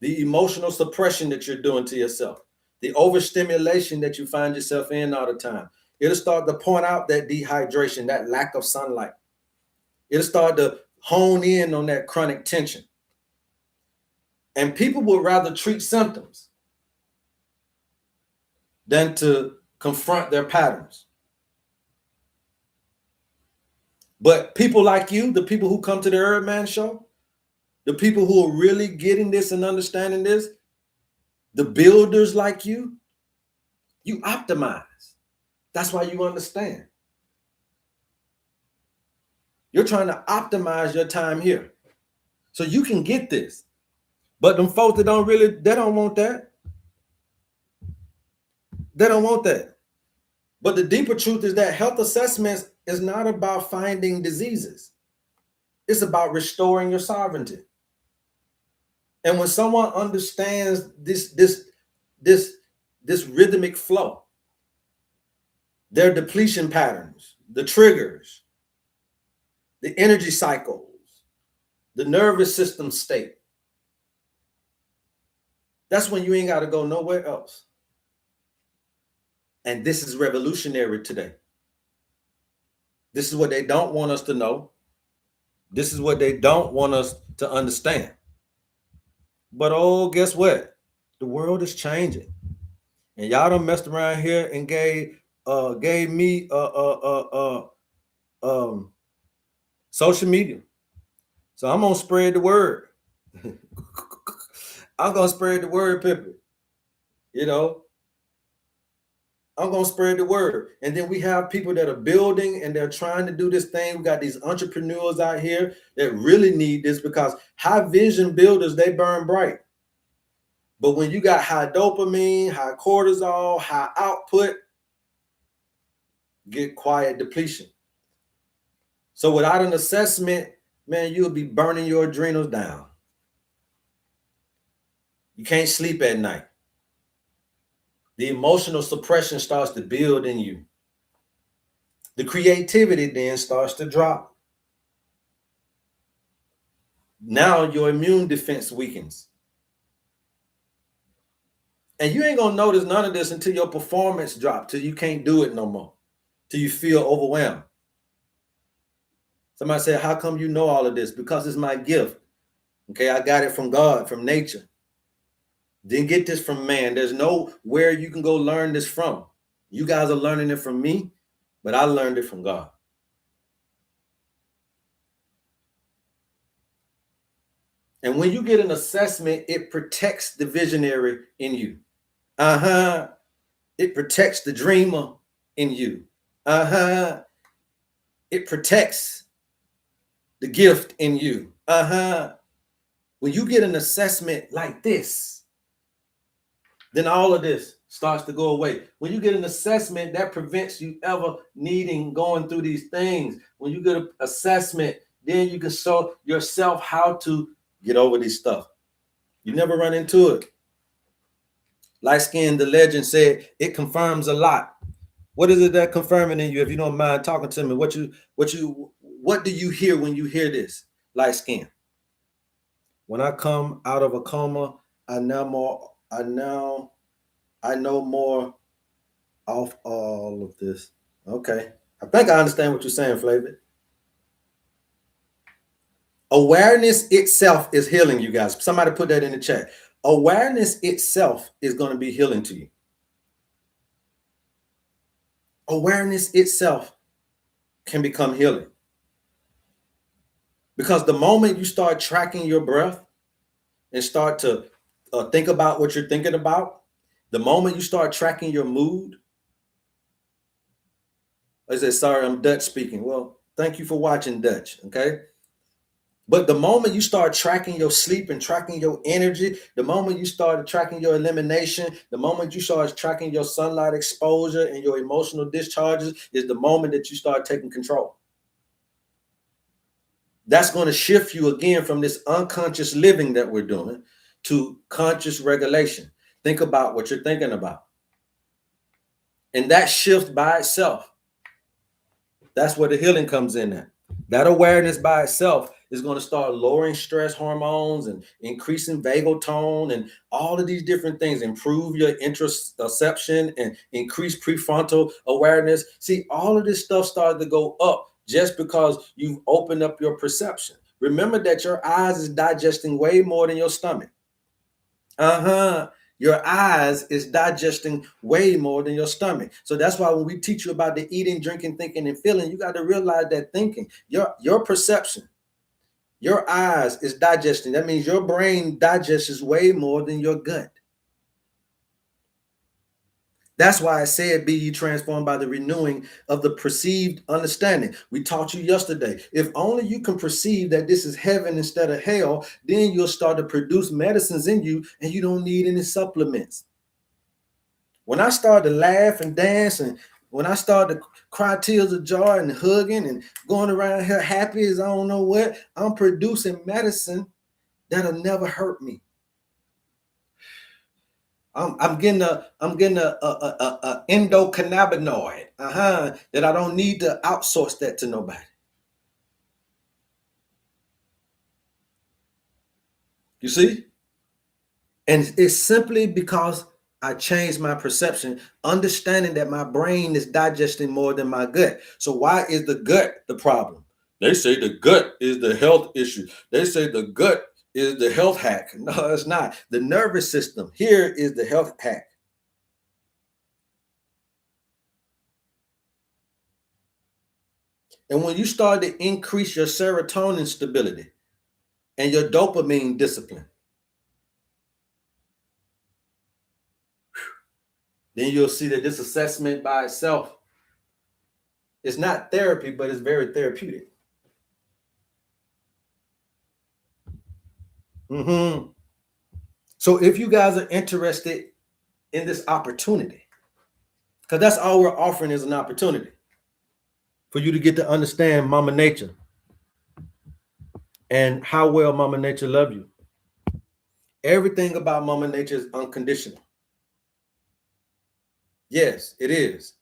the emotional suppression that you're doing to yourself, the overstimulation that you find yourself in all the time. It'll start to point out that dehydration, that lack of sunlight. It'll start to hone in on that chronic tension. And people would rather treat symptoms than to confront their patterns. But people like you, the people who come to the HerbMan Show, the people who are really getting this and understanding this, the builders like you optimize. That's why you understand. You're trying to optimize your time here so you can get this. But them folks that they don't want that. They don't want that. But the deeper truth is that health assessments is not about finding diseases. It's about restoring your sovereignty. And when someone understands this rhythmic flow, their depletion patterns, the triggers, the energy cycles, the nervous system state, that's when you ain't got to go nowhere else. And this is revolutionary today. This is what they don't want us to know. This is what they don't want us to understand. But oh, guess what? The world is changing. And y'all done messed around here and gave me social media. So I'm gonna spread the word. I'm gonna spread the word, Pippi. You know, I'm gonna spread the word. And then we have people that are building and they're trying to do this thing. We got these entrepreneurs out here that really need this because high vision builders, they burn bright. But when you got high dopamine, high cortisol, high output, get quiet depletion. So without an assessment, man, you'll be burning your adrenals down. You can't sleep at night. The emotional suppression starts to build in you. The creativity then starts to drop. Now your immune defense weakens. And you ain't gonna notice none of this until your performance drops, till you can't do it no more, till you feel overwhelmed. Somebody said, how come you know all of this? Because it's my gift. Okay, I got it from God, from nature. Didn't get this from man. There's nowhere you can go learn this from. You guys are learning it from me, but I learned it from God. And when you get an assessment, it protects the visionary in you. Uh-huh. It protects the dreamer in you. Uh-huh. It protects the gift in you. Uh-huh. When you get an assessment like this, then all of this starts to go away. When you get an assessment, that prevents you ever needing going through these things. When you get an assessment, then you can show yourself how to get over this stuff. You never run into it. Light Skin, the legend, said it confirms a lot. What is it that confirming in you? If you don't mind talking to me, what do you hear when you hear this? Light Skin. When I come out of a coma, I know more off all of this. Okay. I think I understand what you're saying, Flavor. Awareness itself is healing, you guys. Somebody put that in the chat. Awareness itself is going to be healing to you. Awareness itself can become healing. Because the moment you start tracking your breath and start to think about what you're thinking about, the moment you start tracking your mood, I said, sorry, I'm Dutch speaking. Well, thank you for watching Dutch, okay? But the moment you start tracking your sleep and tracking your energy, the moment you start tracking your elimination, the moment you start tracking your sunlight exposure and your emotional discharges is the moment that you start taking control. That's going to shift you again from this unconscious living that we're doing to conscious regulation. Think about what you're thinking about. And that shift by itself, that's where the healing comes in at. That awareness by itself is going to start lowering stress hormones and increasing vagal tone and all of these different things, improve your interoception and increase prefrontal awareness. See, all of this stuff started to go up just because you've opened up your perception. Remember that your eyes is digesting way more than your stomach. Your eyes is digesting way more than your stomach. So that's why when we teach you about the eating, drinking, thinking, and feeling, you got to realize that thinking, your perception, your eyes is digesting. That means your brain digests way more than your gut. That's why I said, be ye transformed by the renewing of the perceived understanding. We taught you yesterday. If only you can perceive that this is heaven instead of hell, then you'll start to produce medicines in you and you don't need any supplements. When I started to laugh and dance and when I started to cry tears of joy and hugging and going around here happy as I don't know what, I'm producing medicine that'll never hurt me. I'm getting a endocannabinoid that I don't need to outsource that to nobody. You see? And it's simply because I changed my perception, understanding that my brain is digesting more than my gut. So why is the gut the problem? They say the gut is the health issue. They say the gut is the health hack. No, it's not. The nervous system here is the health hack. And when you start to increase your serotonin stability and your dopamine discipline, then you'll see that this assessment by itself is not therapy, but it's very therapeutic. So if you guys are interested in this opportunity, because that's all we're offering is an opportunity for you to get to understand Mama Nature and how well Mama Nature loves you. Everything about Mama Nature is unconditional. Yes, it is.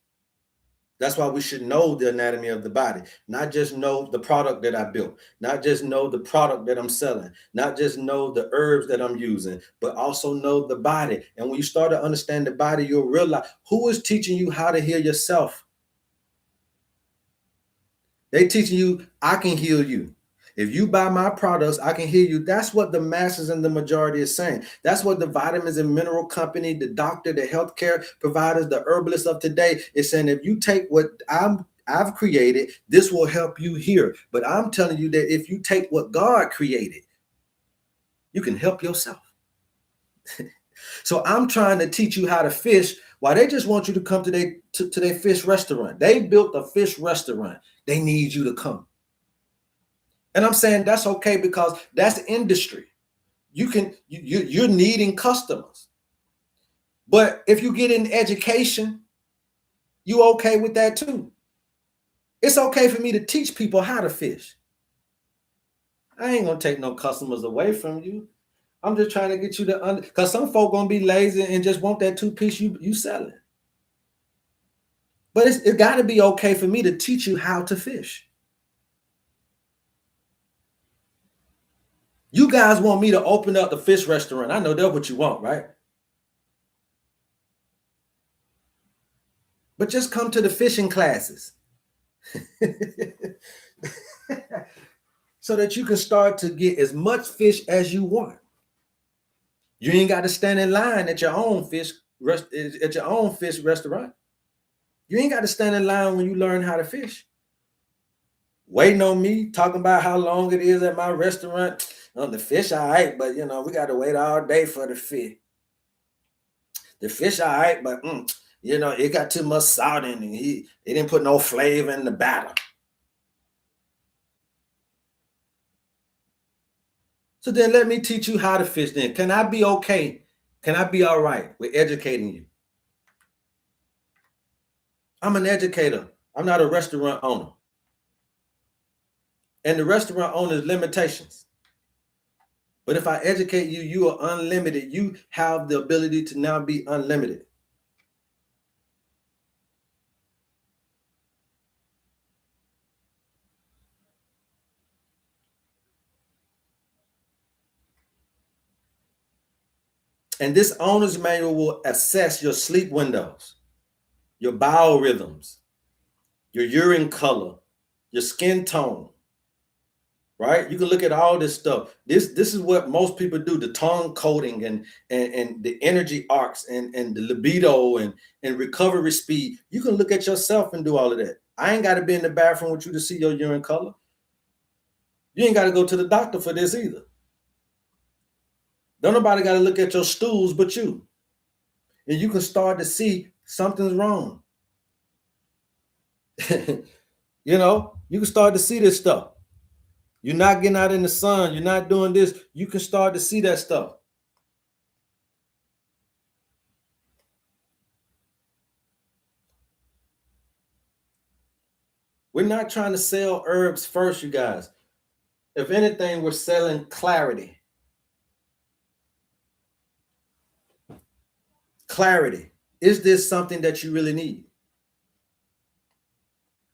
That's why we should know the anatomy of the body, not just know the product that I built, not just know the product that I'm selling, not just know the herbs that I'm using, but also know the body. And when you start to understand the body, you'll realize who is teaching you how to heal yourself. They teaching you, I can heal you. If you buy my products, I can hear you. That's what the masses and the majority is saying. That's what the vitamins and mineral company, the doctor, the healthcare providers, the herbalists of today is saying. If you take what I've created, this will help you here. But I'm telling you that if you take what God created, you can help yourself. So I'm trying to teach you how to fish. Why they just want you to come to their fish restaurant. They built a fish restaurant. They need you to come. And I'm saying that's okay because that's industry. You're needing customers. But if you get in education, you okay with that too. It's okay for me to teach people how to fish. I ain't gonna take no customers away from you. I'm just trying to get you to because some folk gonna be lazy and just want that 2-piece you selling. But it got to be okay for me to teach you how to fish. You guys want me to open up the fish restaurant. I know that's what you want, right? But just come to the fishing classes. So that you can start to get as much fish as you want. You ain't got to stand in line at your own fish restaurant. You ain't got to stand in line when you learn how to fish. Waiting on me, talking about how long it is at my restaurant. The fish all right, but we got to wait all day for the fish. The fish all right, but it got too much salt in it. He didn't put no flavor in the batter. So then let me teach you how to fish then. Can I be okay? Can I be all right with educating you? I'm an educator. I'm not a restaurant owner. And the restaurant owner's limitations. But if I educate you, you are unlimited. You have the ability to now be unlimited. And this owner's manual will assess your sleep windows, your biorhythms, your urine color, your skin tone, right? You can look at all this stuff. This is what most people do, the tongue coating and the energy arcs and the libido and recovery speed. You can look at yourself and do all of that. I ain't got to be in the bathroom with you to see your urine color. You ain't got to go to the doctor for this either. Don't nobody got to look at your stools but you. And you can start to see something's wrong. You can start to see this stuff. You're not getting out in the sun. You're not doing this. You can start to see that stuff. We're not trying to sell herbs first, you guys. If anything, we're selling clarity. Clarity. Is this something that you really need?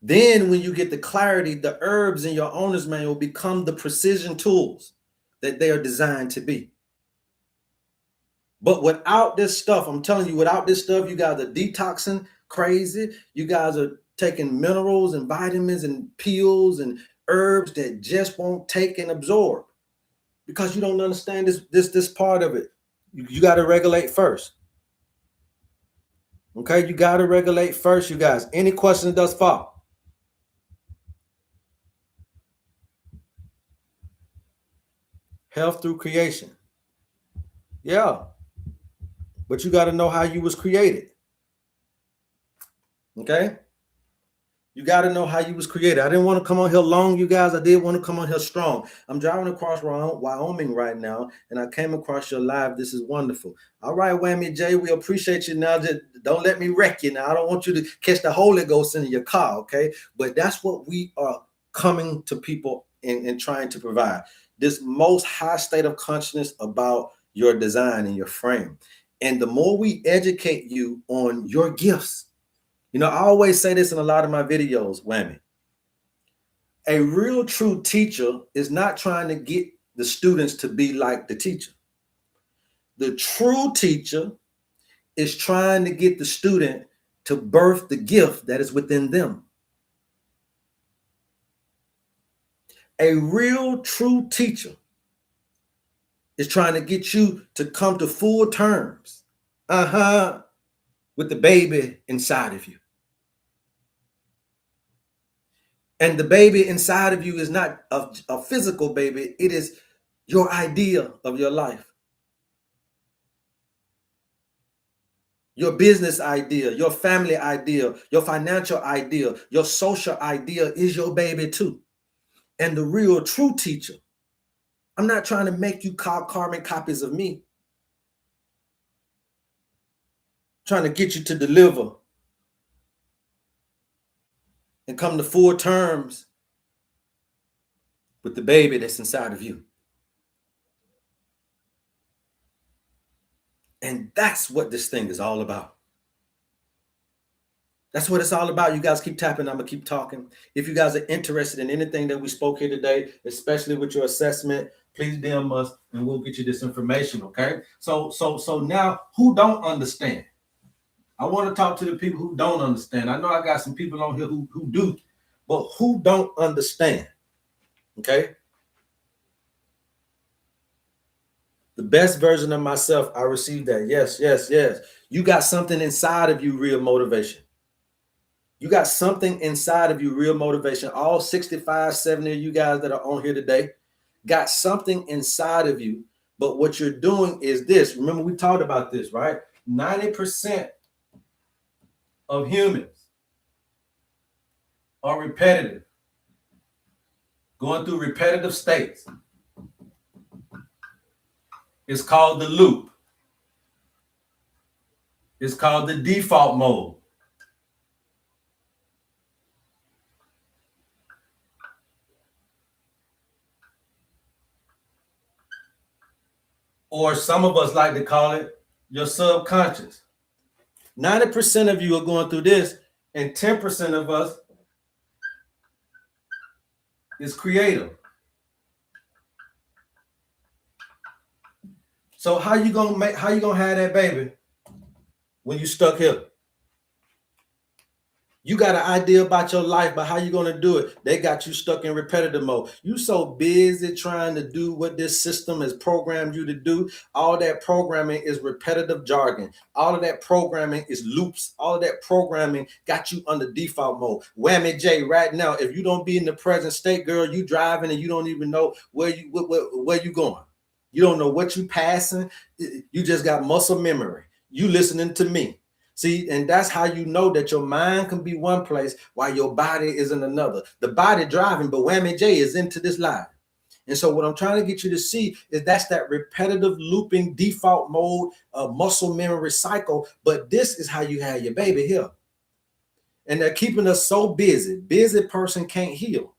Then when you get the clarity, the herbs in your owner's manual become the precision tools that they are designed to be. But without this stuff, I'm telling you, without this stuff, you guys are detoxing crazy. You guys are taking minerals and vitamins and pills and herbs that just won't take and absorb because you don't understand this part of it. You got to regulate first. Okay, you got to regulate first, you guys. Any questions thus far? Health through creation. Yeah. But you got to know how you was created. Okay? You got to know how you was created. I didn't want to come on here long, you guys. I did want to come on here strong. I'm driving across Wyoming right now, and I came across your live. This is wonderful. All right, Whammy J, we appreciate you now. Just don't let me wreck you now. I don't want you to catch the Holy Ghost in your car, okay? But that's what we are coming to people and trying to provide. This most high state of consciousness about your design and your frame. And the more we educate you on your gifts, I always say this in a lot of my videos, Whammy. A real true teacher is not trying to get the students to be like the teacher. The true teacher is trying to get the student to birth the gift that is within them. A real, true teacher is trying to get you to come to full terms, with the baby inside of you. And the baby inside of you is not a physical baby. It is your idea of your life. Your business idea, your family idea, your financial idea, your social idea is your baby too. And the real true teacher, I'm not trying to make you carbon copies of me. I'm trying to get you to deliver and come to full terms with the baby that's inside of you. And that's what this thing is all about. That's what it's all about. You guys keep tapping. I'm going to keep talking. If you guys are interested in anything that we spoke here today, especially with your assessment, please DM us and we'll get you this information, okay? So now, who don't understand? I want to talk to the people who don't understand. I know I got some people on here who do, but who don't understand, okay? The best version of myself, I received that. Yes, yes, yes. You got something inside of you, real motivation. You got something inside of you, real motivation. All 65, 70 of you guys that are on here today got something inside of you. But what you're doing is this. Remember, we talked about this, right? 90% of humans are repetitive, going through repetitive states. It's called the loop. It's called the default mode. Or some of us like to call it your subconscious. 90% of you are going through this, and 10% of us is creative. So how you gonna have that baby when you stuck here? You got an idea about your life, but how you gonna do it? They got you stuck in repetitive mode. You so busy trying to do what this system has programmed you to do. All that programming is repetitive jargon. All of that programming is loops. All of that programming got you under default mode. Whammy J, right now, if you don't be in the present state, girl, you driving and you don't even know where you going. You don't know what you passing. You just got muscle memory. You listening to me. See, and that's how you know that your mind can be one place while your body is in another. The body driving, but Whammy J is into this live. And so what I'm trying to get you to see is that's that repetitive looping default mode muscle memory cycle. But this is how you have your baby here. And they're keeping us so busy. Busy person can't heal.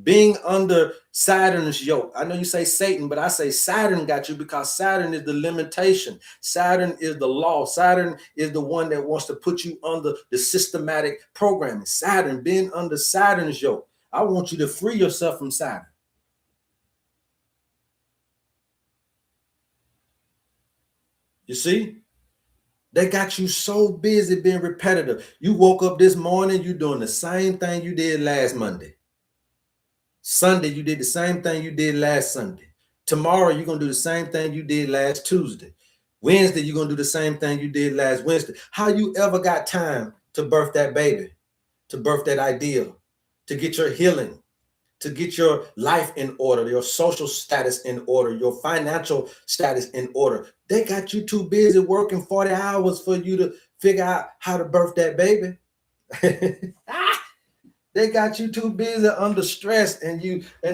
Being under Saturn's yoke. I know you say Satan, but I say Saturn got you because Saturn is the limitation. Saturn is the law. Saturn is the one that wants to put you under the systematic programming. Saturn, being under Saturn's yoke. I want you to free yourself from Saturn. You see? They got you so busy being repetitive. You woke up this morning, you're doing the same thing you did last Monday. Sunday, you did the same thing you did last Sunday. Tomorrow, you're going to do the same thing you did last Tuesday. Wednesday, you're going to do the same thing you did last Wednesday. How you ever got time to birth that baby, to birth that idea, to get your healing, to get your life in order, your social status in order, your financial status in order? They got you too busy working 40 hours for you to figure out how to birth that baby. They got you too busy under stress and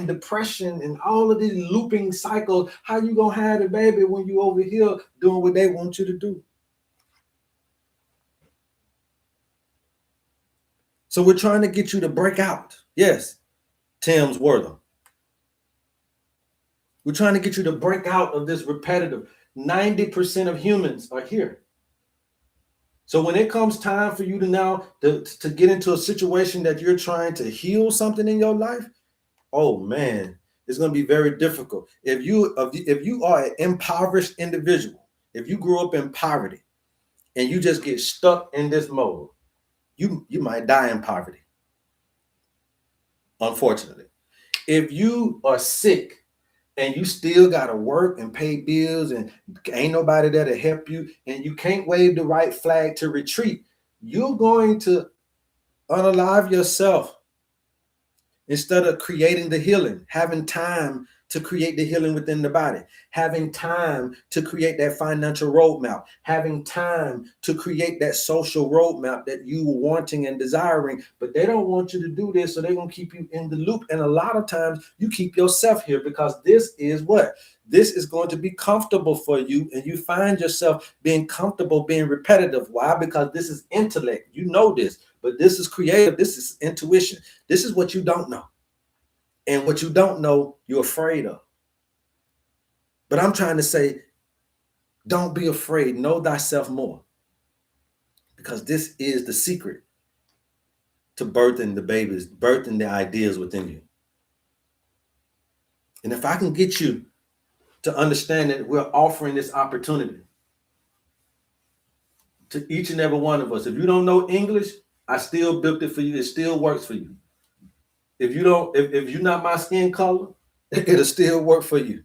depression and all of these looping cycles. How you gonna have the baby when you over here doing what they want you to do? So we're trying to get you to break out. Yes, Tim's Wortham. We're trying to get you to break out of this repetitive. 90% of humans are here. So when it comes time for you to now to get into a situation that you're trying to heal something in your life, oh man, it's going to be very difficult. If you are an impoverished individual, if you grew up in poverty and you just get stuck in this mode, you might die in poverty, unfortunately. If you are sick and you still got to work and pay bills and ain't nobody there to help you and you can't wave the right flag to retreat, you're going to unalive yourself instead of creating the healing, having time to create the healing within the body, having time to create that financial roadmap, having time to create that social roadmap that you were wanting and desiring, but they don't want you to do this, so they're going to keep you in the loop. And a lot of times you keep yourself here because this is what? This is going to be comfortable for you, and you find yourself being comfortable, being repetitive. Why? Because this is intellect. You know this, but this is creative. This is intuition. This is what you don't know. And what you don't know, you're afraid of. But I'm trying to say, don't be afraid. Know thyself more. Because this is the secret to birthing the babies, birthing the ideas within you. And if I can get you to understand that we're offering this opportunity to each and every one of us. If you don't know English, I still built it for you. It still works for you. If you don't, if you're not my skin color, it'll still work for you.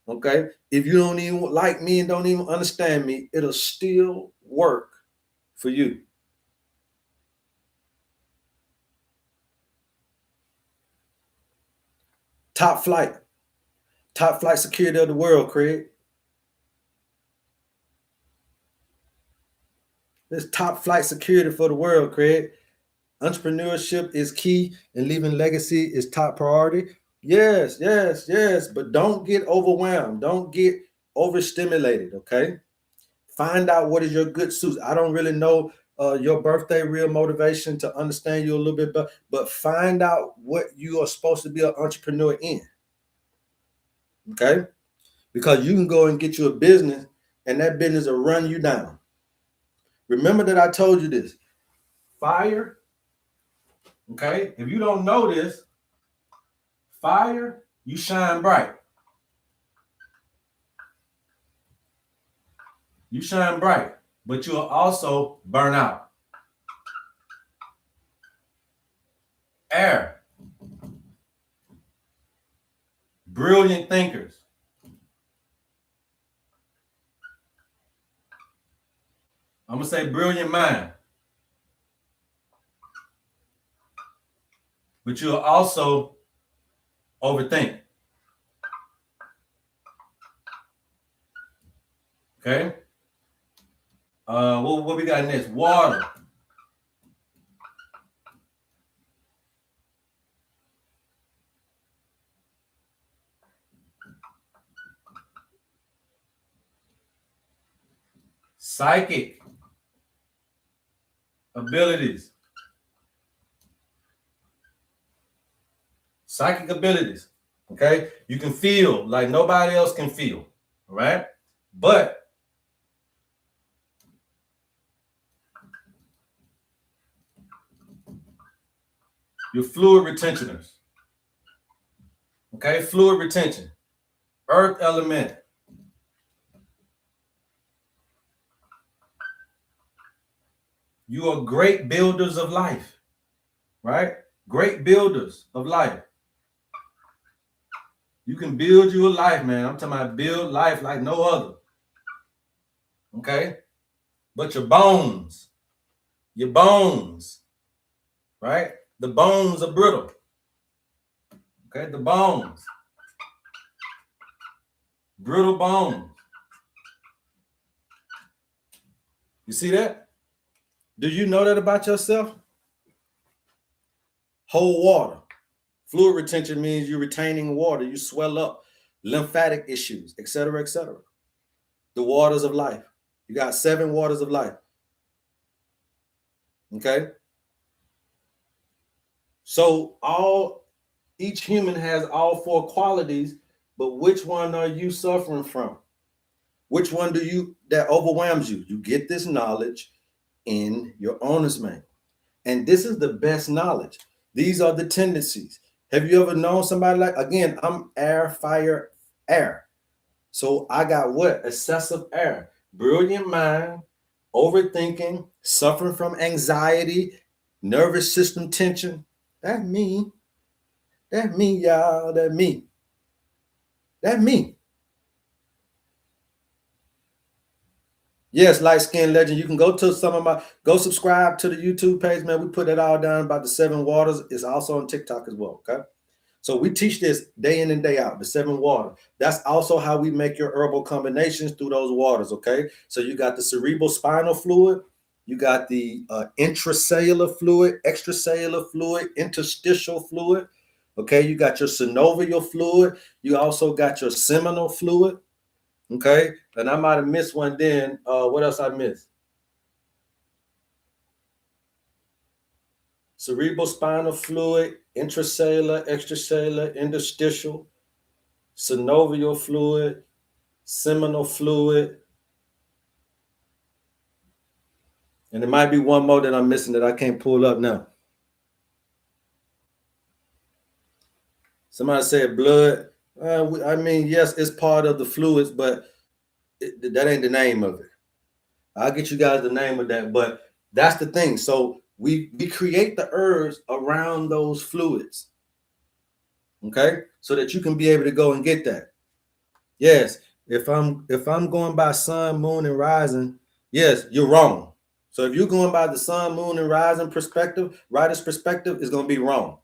Okay? If you don't even like me and don't even understand me, it'll still work for you. Top flight security of the world, Craig. This top flight security for the world, Craig. Entrepreneurship is key and leaving legacy is top priority. Yes, but don't get overwhelmed. Don't get overstimulated, okay? Find out what is your good suits. I don't really know your birthday real motivation to understand you a little bit better, but find out what you are supposed to be an entrepreneur in, okay? Because you can go and get you a business and that business will run you down. Remember that I told you this. Fire, okay? If you don't know this, fire, you shine bright. You shine bright, but you'll also burn out. Air, brilliant thinkers. I'm going to say brilliant mind. But you'll also overthink. Okay? What we got next? Water. Psychic abilities. Psychic abilities. Okay? You can feel like nobody else can feel. All right? But you're fluid retentioners. Okay? Fluid retention. Earth element. You are great builders of life. Right? Great builders of life. You can build you a life, man. I'm talking about build life like no other. Okay? But your bones, right? The bones are brittle. Okay? The bones. Brittle bones. You see that? Do you know that about yourself? Hold water. Fluid retention means you're retaining water. You swell up. Lymphatic issues, etc., etc. The waters of life. You got 7 waters of life. Okay? So each human has all 4 qualities, but which one are you suffering from? Which one that overwhelms you? You get this knowledge in your owner's manual. And this is the best knowledge. These are the tendencies. Have you ever known somebody like, again, I'm air, fire, air. So I got what? Excessive air, brilliant mind, overthinking, suffering from anxiety, nervous system tension. That's me. That me, y'all. That me. That me. Yes, light skin legend. You can go to go subscribe to the YouTube page, man. We put it all down about the 7 waters. It's also on TikTok as well. Okay. So we teach this day in and day out, the 7 water. That's also how we make your herbal combinations through those waters. Okay. So you got the cerebral spinal fluid, you got the intracellular fluid, extracellular fluid, interstitial fluid. Okay. You got your synovial fluid. You also got your seminal fluid. Okay. And I might have missed one then. What else I missed? Cerebral spinal fluid, intracellular, extracellular, interstitial, synovial fluid, seminal fluid. And there might be one more that I'm missing that I can't pull up now. Somebody said blood. I mean, yes, it's part of the fluids, but that ain't the name of it. I'll get you guys the name of that, but that's the thing. So we create the herbs around those fluids, okay, so that you can be able to go and get that. Yes, if I'm going by sun, moon, and rising, yes, you're wrong. So if you're going by the sun, moon, and rising perspective, writer's perspective is going to be wrong.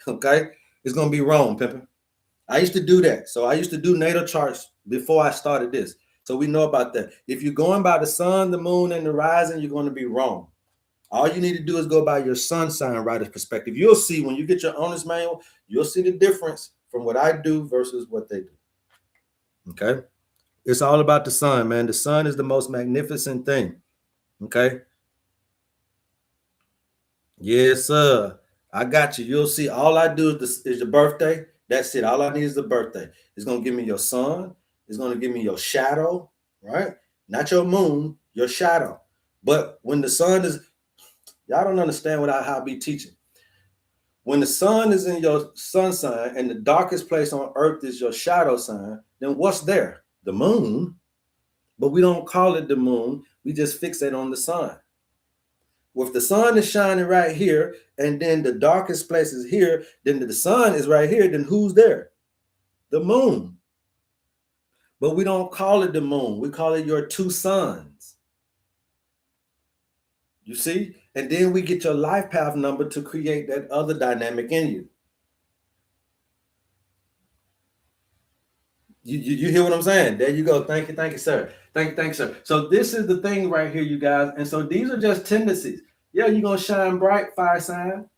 Okay, it's going to be wrong, pimpin'. I used to do that. So I used to do natal charts before I started this. So we know about that. If you're going by the sun, the moon, and the rising, you're going to be wrong. All you need to do is go by your sun sign writer's perspective. You'll see when you get your owner's manual, you'll see the difference from what I do versus what they do. Okay. It's all about the sun, man. The sun is the most magnificent thing. Okay. Yes, sir. I got you. You'll see. All I do is your birthday. That's it. All I need is the birthday. It's going to give me your sun. It's going to give me your shadow, right? Not your moon, your shadow. But when the sun is, y'all don't understand what I be teaching. When the sun is in your sun sign and the darkest place on earth is your shadow sign, then what's there? The moon. But we don't call it the moon. We just fixate on the sun. Well, if the sun is shining right here and then the darkest place is here, then the sun is right here, then who's there? The moon. But we don't call it the moon. We call it your 2 suns. You see? And then we get your life path number to create that other dynamic in you. You hear what I'm saying? There you go. Thank you, sir. Thank you, sir. So this is the thing right here, you guys. And so these are just tendencies. Yeah, you're going to shine bright, fire sign.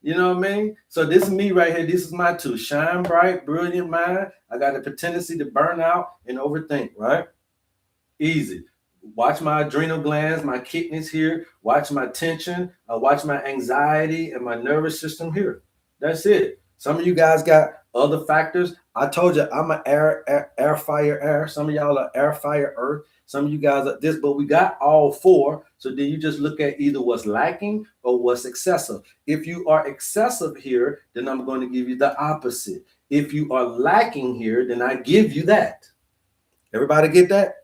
You know what I mean? So this is me right here. This is my 2. Shine bright, brilliant mind. I got a tendency to burn out and overthink, right? Easy. Watch my adrenal glands, my kidneys here. Watch my tension. Watch my anxiety and my nervous system here. That's it. Some of you guys got other factors. I told you I'm an air, fire, air. Some of y'all are air, fire, earth. Some of you guys are this, but we got all 4. So then you just look at either what's lacking or what's excessive. If you are excessive here, then I'm going to give you the opposite. If you are lacking here, then I give you that. Everybody get that?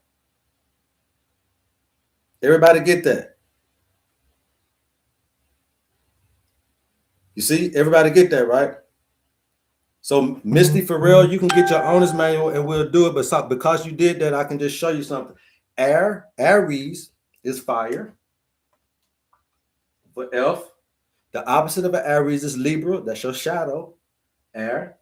Everybody get that? You see, everybody get that, right? So Misty, for real, you can get your owner's manual and we'll do it. But because you did that, I can just show you something. Aries is fire. For F, the opposite of an Aries is Libra. That's your shadow, air.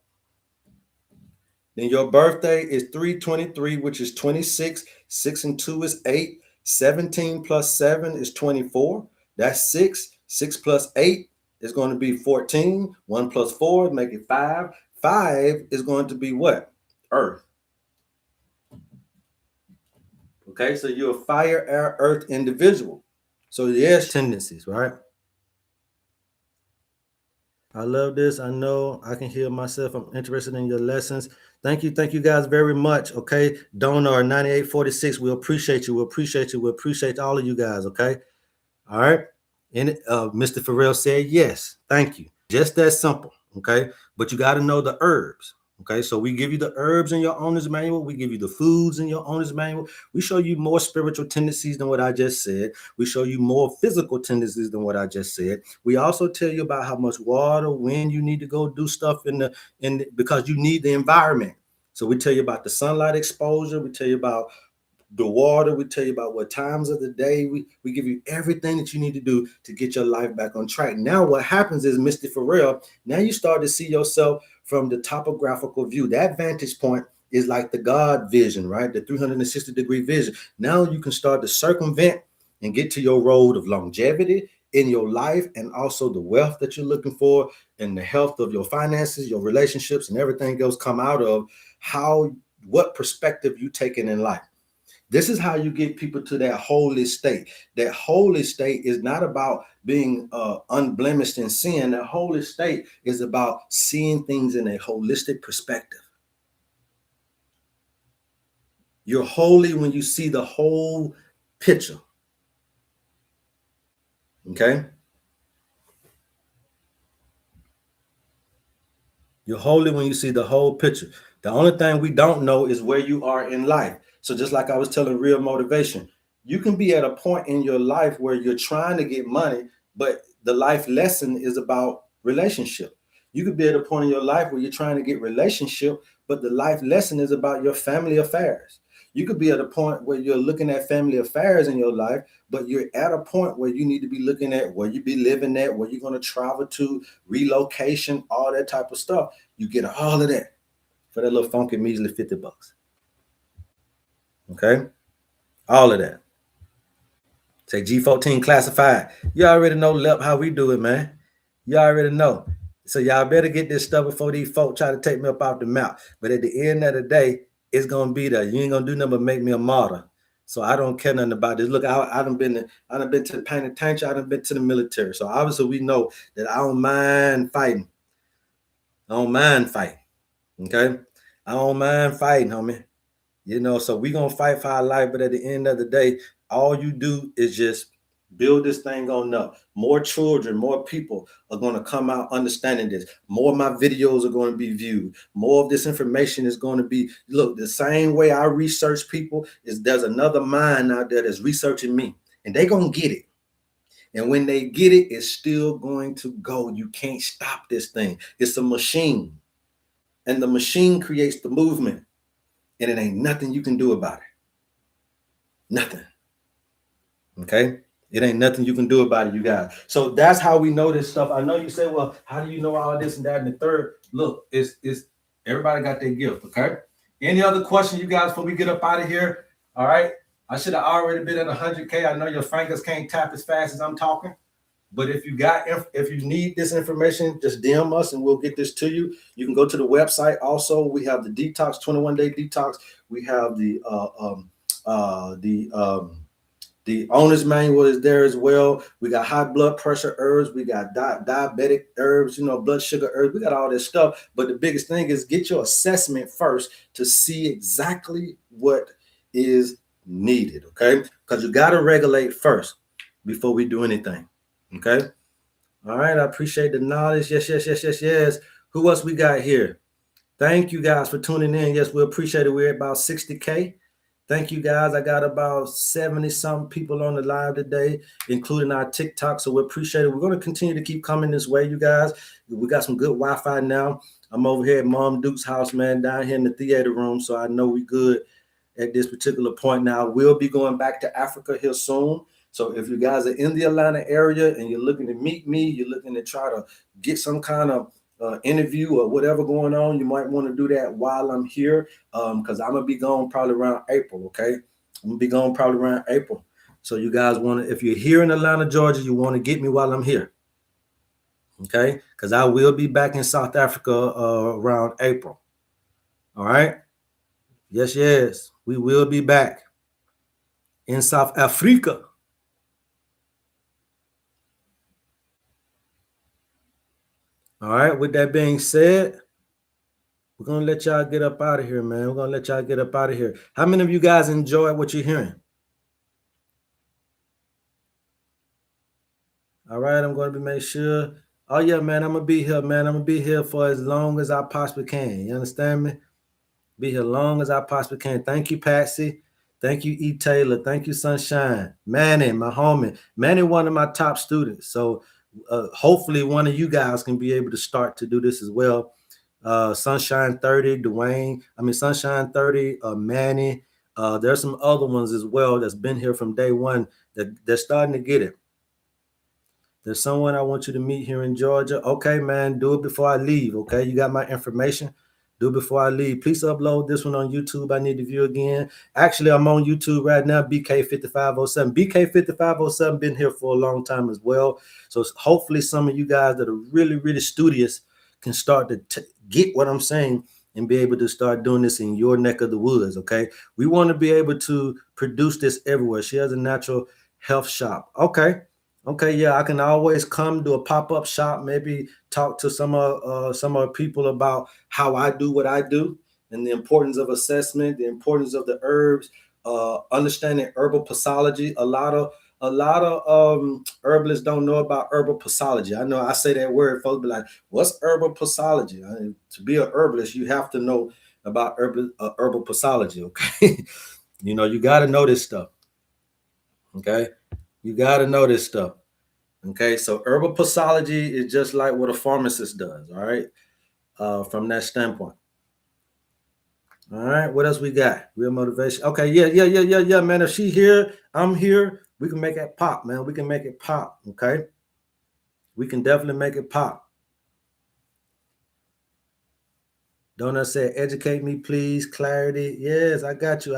Then your birthday is 3/23, which is 26. 6 and 2 is 8. 17 plus 7 is 24. That's 6. 6 plus 8 is going to be 14. 1 plus 4 make it 5. 5 is going to be what? Earth. Okay, so you're a fire, air, earth individual. So yes, tendencies, right? I love this. I know I can heal myself. I'm interested in your lessons. Thank you guys very much. Okay, Donor 9846. We appreciate you. We appreciate you. We appreciate all of you guys. Okay, all right. And Mr. Farrell said yes. Thank you. Just that simple. Okay, but you got to know the herbs. Okay, so we give you the herbs in your owner's manual. We give you the foods in your owner's manual. We show you more spiritual tendencies than what I just said. We show you more physical tendencies than what I just said. We also tell you about how much water, when you need to go do stuff because you need the environment. So we tell you about the sunlight exposure. We tell you about the water. We tell you about what times of the day. We give you everything that you need to do to get your life back on track. Now what happens is, Mr. Pharrell, now you start to see yourself from the topographical view. That vantage point is like the God vision, right? The 360-degree vision. Now you can start to circumvent and get to your road of longevity in your life, and also the wealth that you're looking for, and the health of your finances, your relationships, and everything else come out of what perspective you taking in life. This is how you get people to that holy state. That holy state is not about being unblemished in sin. That holy state is about seeing things in a holistic perspective. You're holy when you see the whole picture. Okay? You're holy when you see the whole picture. The only thing we don't know is where you are in life. So just like I was telling Real Motivation, you can be at a point in your life where you're trying to get money, but the life lesson is about relationship. You could be at a point in your life where you're trying to get relationship, but the life lesson is about your family affairs. You could be at a point where you're looking at family affairs in your life, but you're at a point where you need to be looking at where you be living at, where you're going to travel to, relocation, all that type of stuff. You get all of that for that little funky measly $50. Okay? All of that. Say G14 classified. You already know, Lep, how we do it, man. You already know. So y'all better get this stuff before these folks try to take me up off the map. But at the end of the day, it's gonna be there. You ain't gonna do nothing but make me a martyr. So I don't care nothing about this. Look, I done been to the penitentiary, I done been to the military. So obviously we know that I don't mind fighting. I don't mind fighting. Okay? I don't mind fighting, homie. You know, so we gonna fight for our life, but at the end of the day, all you do is just build this thing on up. More children, more people are gonna come out understanding this. More of my videos are going to be viewed. More of this information is going to be, look, the same way I research people is there's another mind out there that's researching me, and they gonna get it. And when they get it, it's still going to go. You can't stop this thing. It's a machine, and the machine creates the movement. And it ain't nothing you can do about it. Nothing. Okay? It ain't nothing you can do about it, you guys. So that's how we know this stuff. I know you say, well, how do you know all this and that and the third? Look, it's everybody got their gift, okay? Any other question, you guys, before we get up out of here? All right. I should have already been at 100K. I know your fingers can't tap as fast as I'm talking. But if you need this information, just DM us and we'll get this to you. You can go to the website. Also, we have the detox, 21-day detox. We have the owner's manual is there as well. We got high blood pressure herbs. We got diabetic herbs, blood sugar herbs. We got all this stuff. But the biggest thing is get your assessment first to see exactly what is needed, okay? Because you got to regulate first before we do anything. Okay. All right. I appreciate the knowledge. Yes. Who else we got here? Thank you guys for tuning in. Yes, we appreciate it. We're at about 60K. Thank you guys. I got about 70 some people on the live today, including our TikTok. So we appreciate it. We're going to continue to keep coming this way, you guys. We got some good Wi-Fi now. I'm over here at Mom Duke's house, man, down here in the theater room. So I know we good at this particular point now. We'll be going back to Africa here soon. So if you guys are in the Atlanta area and you're looking to meet me, you're looking to try to get some kind of interview or whatever going on, you might want to do that while I'm here, because I'm going to be gone probably around April, okay? I'm going to be gone probably around April. So you guys want to, if you're here in Atlanta, Georgia, you want to get me while I'm here, okay? Because I will be back in South Africa around April, all right? Yes, we will be back in South Africa. All right, with that being said, we're going to let y'all get up out of here, man. We're going to let y'all get up out of here. How many of you guys enjoy what you're hearing? All right, I'm going to make sure Oh yeah, man, I'm gonna be here, man. I'm gonna be here for as long as I possibly can. You understand me? Be here long as I possibly can. Thank you, Patsy. Thank you, E. Taylor. Thank you, Sunshine. Manny, my homie. Manny, one of my top students. So hopefully one of you guys can be able to start to do this as well. Sunshine 30, Dwayne. I mean, Sunshine 30, Manny. There's some other ones as well that's been here from day one that they're starting to get it. There's someone I want you to meet here in Georgia. Okay, man, do it before I leave. Okay, you got my information. Do it before I leave. Please upload this one on YouTube. I need to view again. Actually, I'm on YouTube right now, BK5507. BK5507 been here for a long time as well. So hopefully some of you guys that are really, really studious can start to get what I'm saying and be able to start doing this in your neck of the woods, okay? We want to be able to produce this everywhere. She has a natural health shop. Okay, yeah, I can always come to a pop-up shop, maybe talk to some of people about how I do what I do and the importance of assessment, the importance of the herbs, understanding herbal pathology. A lot of herbalists don't know about herbal pathology. I know I say that word, folks be like, "What's herbal pathology?" I mean, to be a herbalist, you have to know about herbal pathology. Okay, you got to know this stuff. Okay, you got to know this stuff. Okay, so herbal pathology is just like what a pharmacist does, all right, from that standpoint. All right, what else we got? Real motivation. Okay, yeah, man. If she here, I'm here. We can make it pop, man. We can make it pop, okay? We can definitely make it pop. Donut said, educate me, please. Clarity. Yes, I got you.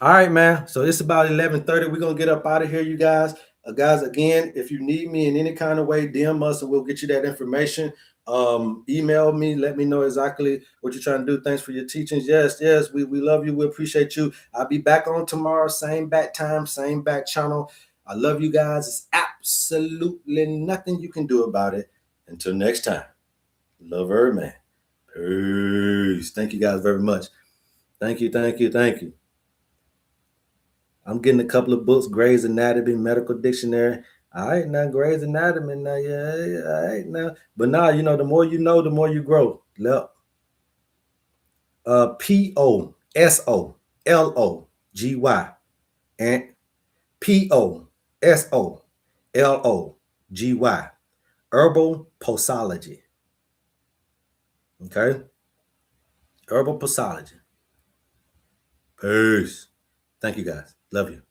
All right, man. So it's about 11:30. We're gonna get up out of here, you guys. Guys, again, if you need me in any kind of way, DM us and we'll get you that information. Email me, let me know exactly what you're trying to do. Thanks for your teachings. Yes, we love you. We appreciate you. I'll be back on tomorrow, same back time, same back channel. I love you guys. It's absolutely nothing you can do about it. Until next time, love HerbMan. Peace. Thank you guys very much. Thank you. I'm getting a couple of books, Gray's Anatomy, Medical Dictionary. All right, now Gray's Anatomy. Now, yeah, all right, now. But now, the more you know, the more you grow. P-O-S-O-L-O-G-Y and P-O-S-O-L-O-G-Y. Herbal Posology. Okay? Herbal Posology. Peace. Thank you guys. Love you.